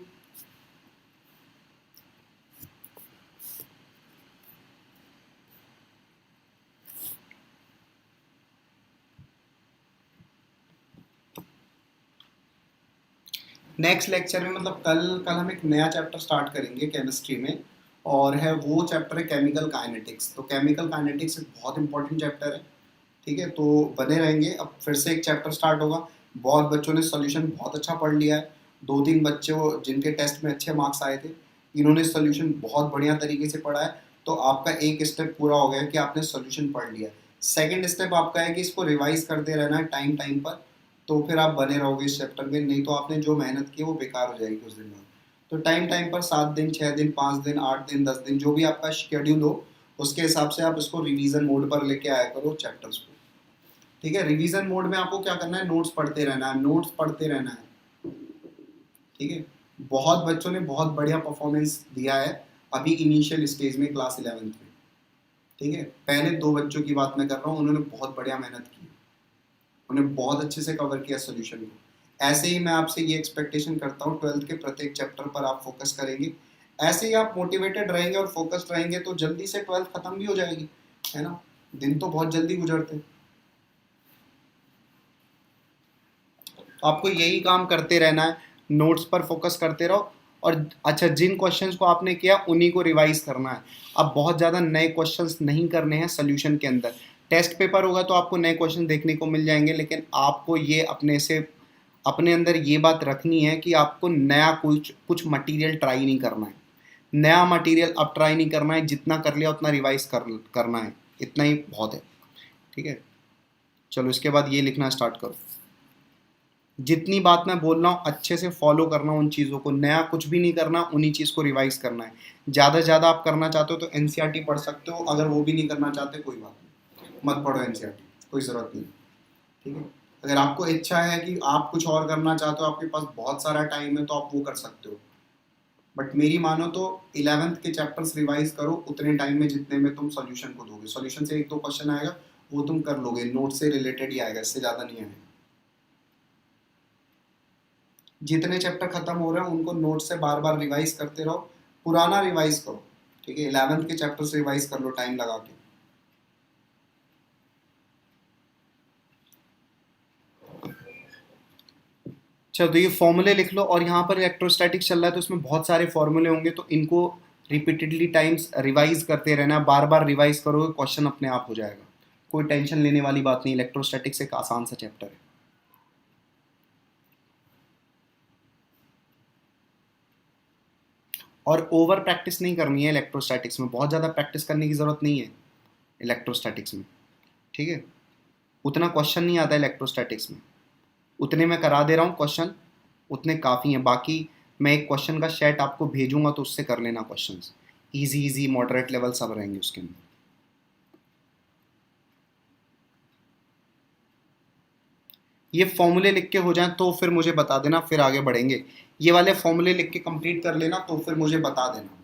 नेक्स्ट लेक्चर में, मतलब कल कल हम एक नया चैप्टर स्टार्ट करेंगे केमिस्ट्री में, और है वो चैप्टर है केमिकल काइनेटिक्स। तो केमिकल काइनेटिक्स एक बहुत इंपॉर्टेंट चैप्टर है, ठीक है, तो बने रहेंगे। अब फिर से एक चैप्टर स्टार्ट होगा। बहुत बच्चों ने सोल्यूशन बहुत अच्छा पढ़ लिया है, 2-3 बच्चे वो जिनके टेस्ट में अच्छे मार्क्स आए थे, इन्होंने सोल्यूशन बहुत बढ़िया तरीके से पढ़ा है। तो आपका एक स्टेप पूरा हो गया कि आपने सोल्यूशन पढ़ लिया। सेकेंड स्टेप आपका है कि इसको रिवाइज करते रहना है टाइम टाइम पर, तो फिर आप बने रहोगे इस चैप्टर में, नहीं तो आपने जो मेहनत की वो बेकार हो जाएगी कुछ दिन में। तो टाइम टाइम पर 7 दिन, 6 दिन, 5 दिन, 8 दिन, 10 दिन, जो भी आपका शेड्यूल हो, उसके हिसाब से आप इसको रिवीजन मोड पर लेके आया करो चैप्टर्स को, ठीक है। रिवीजन मोड में आपको क्या करना है, नोट्स पढ़ते रहना है, नोट्स पढ़ते रहना है, ठीक है। बहुत बच्चों ने बहुत बढ़िया परफॉर्मेंस दिया है अभी इनिशियल स्टेज में क्लास 11th में, ठीक है। पहले 2 बच्चों की बात मैं कर रहा हूँ, उन्होंने बहुत बढ़िया मेहनत की, उन्हें बहुत अच्छे से कवर किया सोल्यूशन को। ऐसे ही मैं आपसे ये एक्सपेक्टेशन करता हूँ 12th के प्रत्येक चैप्टर पर आप फोकस करेंगे। ऐसे ही आप मोटिवेटेड रहेंगे और फोकस्ड रहेंगे तो जल्दी से 12th खत्म भी हो जाएगी, है ना। दिन तो बहुत जल्दी गुजरते हैं, तो आपको यही काम करते रहना है, नोट्स पर फोकस करते रहो। और अच्छा, जिन क्वेश्चंस को आपने किया उन्हीं को रिवाइज करना है। अब बहुत ज़्यादा नए क्वेश्चंस नहीं करने हैं सोल्यूशन के अंदर। टेस्ट पेपर होगा तो आपको नए क्वेश्चन देखने को मिल जाएंगे, लेकिन आपको ये अपने से, अपने अंदर ये बात रखनी है कि आपको नया कुछ कुछ मटेरियल ट्राई नहीं करना है। नया मटेरियल अब ट्राई नहीं करना है, जितना कर लिया उतना रिवाइज करना है, इतना ही बहुत है, ठीक है। चलो इसके बाद ये लिखना स्टार्ट करो। जितनी बात मैं बोल रहा हूँ अच्छे से फॉलो करना उन चीज़ों को, नया कुछ भी नहीं करना, उन्हीं चीज़ को रिवाइज करना है। ज़्यादा से ज़्यादा आप करना चाहते हो तो एनसीईआरटी पढ़ सकते हो, अगर वो भी नहीं करना चाहते कोई बात नहीं, मत पढ़ो एनसीईआरटी, कोई ज़रूरत नहीं, ठीक है। अगर आपको इच्छा है कि आप कुछ और करना चाहते हो, आपके पास बहुत सारा टाइम है, तो आप वो कर सकते हो। बट मेरी मानो तो 11th के चैप्टर्स रिवाइज करो उतने टाइम में जितने में तुम सोल्यूशन को दोगे। सोल्यूशन से 1-2 क्वेश्चन आएगा, वो तुम कर लोगे, नोट से रिलेटेड ही आएगा, इससे ज़्यादा नहीं आएगा। जितने चैप्टर खत्म हो रहे हैं उनको नोट से बार बार रिवाइज करते रहो, पुराना रिवाइज करो, ठीक है, 11th के चैप्टर से रिवाइज कर लो टाइम लगा के। चलो तो ये फॉर्मूले लिख लो, और यहाँ पर इलेक्ट्रोस्टैटिक्स चल रहा है तो इसमें बहुत सारे फॉर्मूले होंगे, तो इनको रिपीटेडली टाइम्स रिवाइज करते रहना, बार बार रिवाइज करोगे क्वेश्चन अपने आप हो जाएगा, कोई टेंशन लेने वाली बात नहीं। इलेक्ट्रोस्टैटिक्स एक आसान सा चैप्टर है। और ओवर प्रैक्टिस नहीं करनी है इलेक्ट्रोस्टैटिक्स में, बहुत ज़्यादा प्रैक्टिस करने की ज़रूरत नहीं है इलेक्ट्रोस्टैटिक्स में, ठीक है। उतना क्वेश्चन नहीं आता इलेक्ट्रोस्टैटिक्स में, उतने मैं करा दे रहा हूँ क्वेश्चन, उतने काफ़ी हैं। बाकी मैं एक क्वेश्चन का सेट आपको भेजूंगा तो उससे कर लेना questions, easy easy moderate level सब रहेंगे उसके अंदर। ये फॉर्मूले लिख के हो जाए तो फिर मुझे बता देना, फिर आगे बढ़ेंगे। ये वाले फॉर्मूले लिख के कंप्लीट कर लेना तो फिर मुझे बता देना।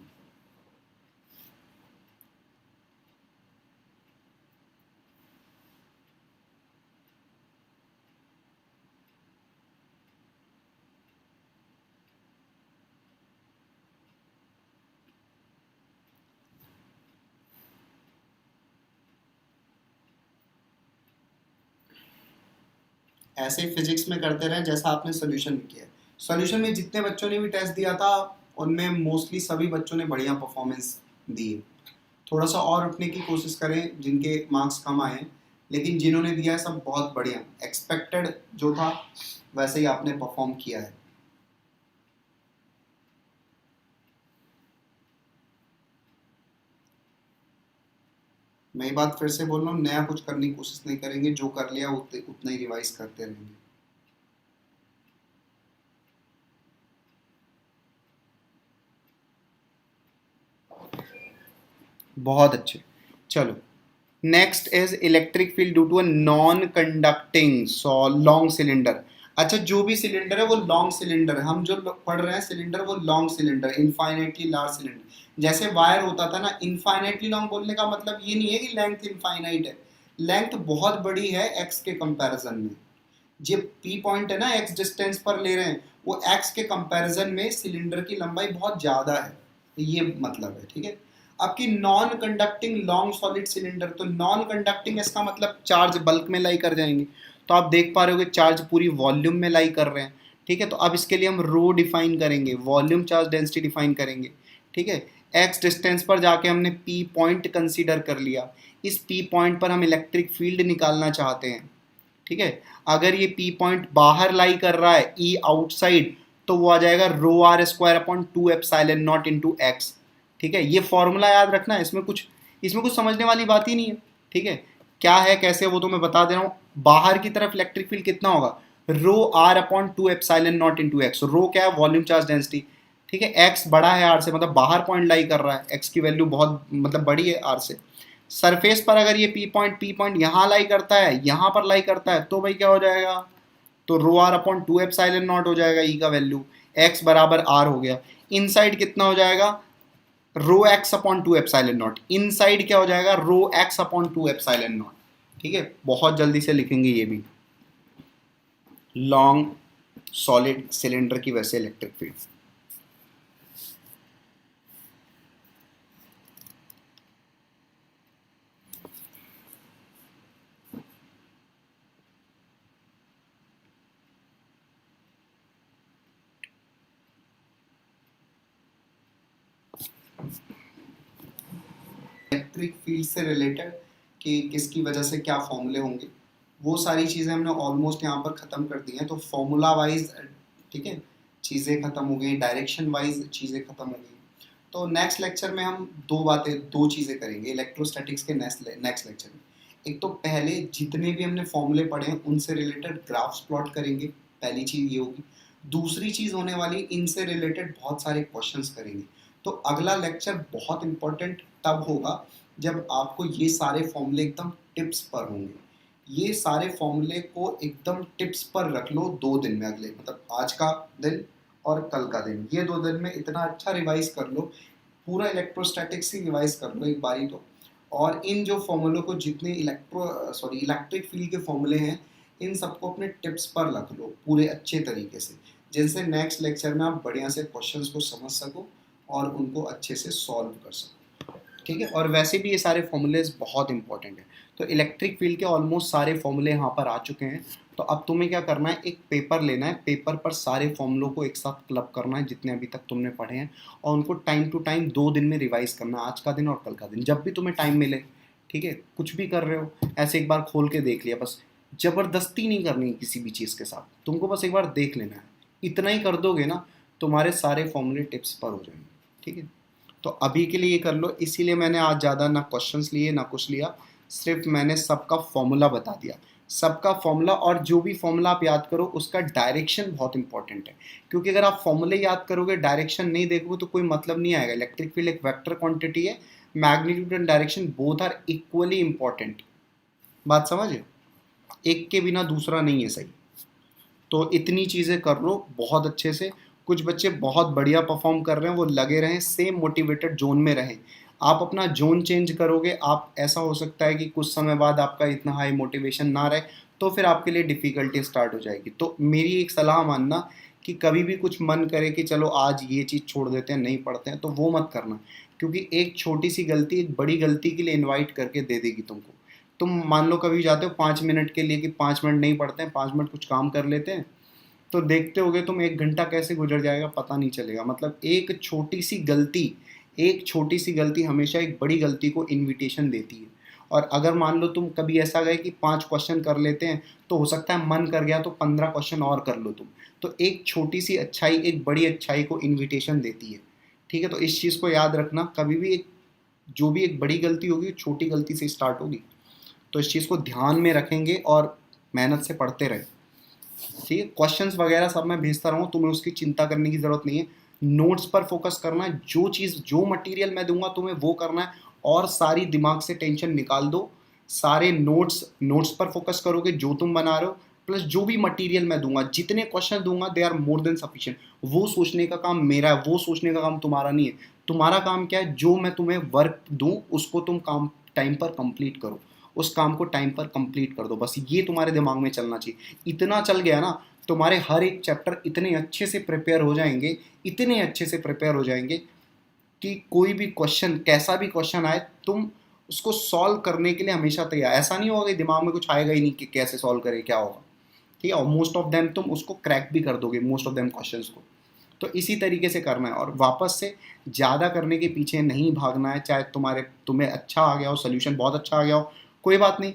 ऐसे ही फिजिक्स में करते रहें जैसा आपने सोल्यूशन में किया। सोल्यूशन में जितने बच्चों ने भी टेस्ट दिया था उनमें मोस्टली सभी बच्चों ने बढ़िया परफॉर्मेंस दी है। थोड़ा सा और उठने की कोशिश करें जिनके मार्क्स कम आए हैं, लेकिन जिन्होंने दिया है सब बहुत बढ़िया, एक्सपेक्टेड जो था वैसे ही आपने परफॉर्म किया है। मैं ये बात फिर से बोल रहा हूँ, नया कुछ करने की कोशिश नहीं करेंगे, जो कर लिया उतना ही रिवाइज करते रहेंगे। बहुत अच्छे। चलो next is electric field due to a non conducting long cylinder. अच्छा जो भी सिलेंडर है वो लॉन्ग सिलेंडर है, हम जो पढ़ रहे हैं सिलेंडर वो long cylinder, infinitely large cylinder. जैसे वायर होता था ना, इनफाइनाइटली लॉन्ग बोलने का मतलब ये नहीं है कि लेंथ इनफाइनाइट है, लेंथ बहुत बड़ी है एक्स के कंपैरिजन में। जो पी पॉइंट है ना एक्स डिस्टेंस पर ले रहे हैं, वो एक्स के कंपैरिजन में सिलेंडर की लंबाई बहुत ज़्यादा है, ये मतलब है, ठीक है। आपकी non conducting long solid cylinder, तो नॉन कंडक्टिंग इसका मतलब चार्ज बल्क में लाई कर जाएंगे, तो आप देख पा रहे हो कि चार्ज पूरी वॉल्यूम में लाई कर रहे हैं, ठीक है। तो अब इसके लिए हम रो डिफाइन करेंगे, वॉल्यूम चार्ज डेंसिटी डिफाइन करेंगे, ठीक है। एक्स डिस्टेंस पर जाके हमने पी पॉइंट कंसीडर कर लिया, इस पी पॉइंट पर हम इलेक्ट्रिक फील्ड निकालना चाहते हैं, ठीक है। अगर ये पी पॉइंट बाहर लाई कर रहा है ई आउटसाइड, तो वो आ जाएगा rho r square upon 2 epsilon naught into x, ठीक है। ये फॉर्मूला याद रखना है, इसमें कुछ समझने वाली बात ही नहीं है, ठीक है। क्या है कैसे वो तो मैं बता दे रहा हूँ। बाहर की तरफ इलेक्ट्रिक फील्ड कितना होगा, rho r upon 2 epsilon naught into x. Rho क्या है, वॉल्यूम चार्ज डेंसिटी, ठीक है। एक्स बड़ा है आर से, मतलब बाहर पॉइंट लाई कर रहा है, एक्स की वैल्यू बहुत मतलब बड़ी है आर से। सरफेस पर अगर ये पी पॉइंट यहाँ लाई करता है, यहाँ पर लाई करता है, तो भाई क्या हो जाएगा, तो रो आर अपॉन 2 एप्सिलॉन नॉट हो जाएगा, ई का वैल्यू एक्स बराबर आर हो गया। इनसाइड कितना हो जाएगा, rho x upon 2 epsilon naught, inside क्या हो जाएगा, rho x upon 2 epsilon naught, ठीक है। बहुत जल्दी से लिखेंगे ये भी, लॉन्ग सॉलिड सिलेंडर की वैसे इलेक्ट्रिक फील्ड। इलेक्ट्रिक फील्ड से रिलेटेड कि किसकी वजह से क्या फॉर्मूले होंगे, वो सारी चीज़ें हमने ऑलमोस्ट यहाँ पर ख़त्म कर दी हैं। तो फॉर्मूला वाइज, ठीक है, चीज़ें ख़त्म हो गई, डायरेक्शन वाइज चीज़ें ख़त्म हो गई। तो नेक्स्ट लेक्चर में हम दो चीज़ें करेंगे इलेक्ट्रोस्टैटिक्स के नेक्स्ट लेक्चर में। एक तो पहले जितने भी हमने फॉर्मूले पढ़े हैं उनसे रिलेटेड ग्राफ्स प्लॉट करेंगे, पहली चीज़ ये होगी। दूसरी चीज़ होने वाली, इनसे रिलेटेड बहुत सारे क्वेश्चंस करेंगे। तो अगला लेक्चर बहुत इंपॉर्टेंट तब होगा जब आपको ये सारे फॉर्मूले एकदम टिप्स पर होंगे। ये सारे फॉर्मूले को एकदम टिप्स पर रख लो 2 दिन में, अगले मतलब आज का दिन और कल का दिन, ये 2 दिन में इतना अच्छा रिवाइज कर लो, पूरा इलेक्ट्रोस्टैटिक्स ही रिवाइज कर लो एक बारी तो। और इन जो फॉर्मूलों को, जितने इलेक्ट्रिक फील्ड के फॉर्मूले हैं, इन सबको अपने टिप्स पर रख लो पूरे अच्छे तरीके से। जिनसे नेक्स्ट लेक्चर में आप बढ़िया से क्वेश्चंस को समझ सको और उनको अच्छे से सॉल्व कर सको, ठीक है। और वैसे भी ये सारे फॉर्मूलेज बहुत इंपॉर्टेंट है। तो इलेक्ट्रिक फील्ड के ऑलमोस्ट सारे फॉर्मूले यहाँ पर आ चुके हैं। तो अब तुम्हें क्या करना है, एक पेपर लेना है, पेपर पर सारे फॉर्मूलों को एक साथ क्लब करना है जितने अभी तक तुमने पढ़े हैं, और उनको टाइम टू टाइम 2 दिन में रिवाइज करना है, आज का दिन और कल का दिन, जब भी तुम्हें टाइम मिले, ठीक है। कुछ भी कर रहे हो ऐसे एक बार खोल के देख लिया, बस ज़बरदस्ती नहीं करनी है किसी भी चीज़ के साथ, तुमको बस एक बार देख लेना है। इतना ही कर दोगे ना, तुम्हारे सारे फॉर्मूले टिप्स पर हो जाएंगे, ठीक है। तो अभी के लिए ये कर लो, इसीलिए मैंने आज ज़्यादा ना क्वेश्चंस लिए ना कुछ लिया, सिर्फ मैंने सबका फॉर्मूला बता दिया, सबका फॉर्मूला। और जो भी फॉर्मूला आप याद करो उसका डायरेक्शन बहुत इंपॉर्टेंट है, क्योंकि अगर आप फॉर्मूले याद करोगे डायरेक्शन नहीं देखोगे तो कोई मतलब नहीं आएगा। इलेक्ट्रिक फील्ड एक वेक्टर क्वांटिटी है, magnitude and direction both are equally important, बात समझे, एक के बिना दूसरा नहीं है, सही। तो इतनी चीज़ें कर लो बहुत अच्छे से। कुछ बच्चे बहुत बढ़िया परफॉर्म कर रहे हैं, वो लगे रहें, सेम मोटिवेटेड जोन में रहें। आप अपना जोन चेंज करोगे, आप ऐसा हो सकता है कि कुछ समय बाद आपका इतना हाई मोटिवेशन ना रहे, तो फिर आपके लिए डिफ़िकल्टी स्टार्ट हो जाएगी। तो मेरी एक सलाह मानना कि कभी भी कुछ मन करे कि चलो आज ये चीज़ छोड़ देते हैं, नहीं पढ़ते हैं, तो वो मत करना, क्योंकि एक छोटी सी गलती एक बड़ी गलती के लिए इन्वाइट करके दे देगी तुमको। तुम मान लो कभी जाते हो 5 मिनट के लिए कि 5 मिनट नहीं पढ़ते हैं, 5 मिनट कुछ काम कर लेते हैं, तो देखते होगे तुम 1 घंटा कैसे गुजर जाएगा पता नहीं चलेगा। मतलब एक छोटी सी गलती हमेशा एक बड़ी गलती को इनविटेशन देती है। और अगर मान लो तुम कभी ऐसा गए कि 5 क्वेश्चन कर लेते हैं, तो हो सकता है मन कर गया तो 15 क्वेश्चन और कर लो तुम। तो एक छोटी सी अच्छाई एक बड़ी अच्छाई को इन्विटेशन देती है, ठीक है। तो इस चीज़ को याद रखना, कभी भी जो भी एक बड़ी गलती होगी छोटी गलती से स्टार्ट होगी। तो इस चीज़ को ध्यान में रखेंगे और मेहनत से पढ़ते रहें, ठीक है। क्वेश्चंस वगैरह सब मैं भेजता रहूँ, तुम्हें उसकी चिंता करने की ज़रूरत नहीं है। नोट्स पर फोकस करना है, जो मटेरियल मैं दूंगा तुम्हें वो करना है, और सारी दिमाग से टेंशन निकाल दो। सारे नोट्स पर फोकस करोगे जो तुम बना रहे हो, प्लस जो भी मटेरियल मैं दूंगा, जितने क्वेश्चन दूंगा they are more than sufficient. वो सोचने का काम मेरा है, वो सोचने का काम तुम्हारा नहीं है। तुम्हारा काम क्या है, जो मैं तुम्हें वर्क दूं उसको तुम काम टाइम पर कंप्लीट करो, उस काम को टाइम पर कंप्लीट कर दो, बस ये तुम्हारे दिमाग में चलना चाहिए। इतना चल गया ना, तुम्हारे हर एक चैप्टर इतने अच्छे से प्रिपेयर हो जाएंगे, इतने अच्छे से प्रिपेयर हो जाएंगे कि कोई भी क्वेश्चन, कैसा भी क्वेश्चन आए, तुम उसको सॉल्व करने के लिए हमेशा तैयार। ऐसा नहीं होगा कि दिमाग में कुछ आएगा ही नहीं कि कैसे सॉल्व करें, क्या होगा, ठीक है। और मोस्ट ऑफ देम तुम उसको क्रैक भी कर दोगे, मोस्ट ऑफ देम क्वेश्चंस को। तो इसी तरीके से करना है, और वापस से ज़्यादा करने के पीछे नहीं भागना है। चाहे तुम्हें अच्छा आ गया हो, सोल्यूशन बहुत अच्छा आ गया हो, कोई बात नहीं।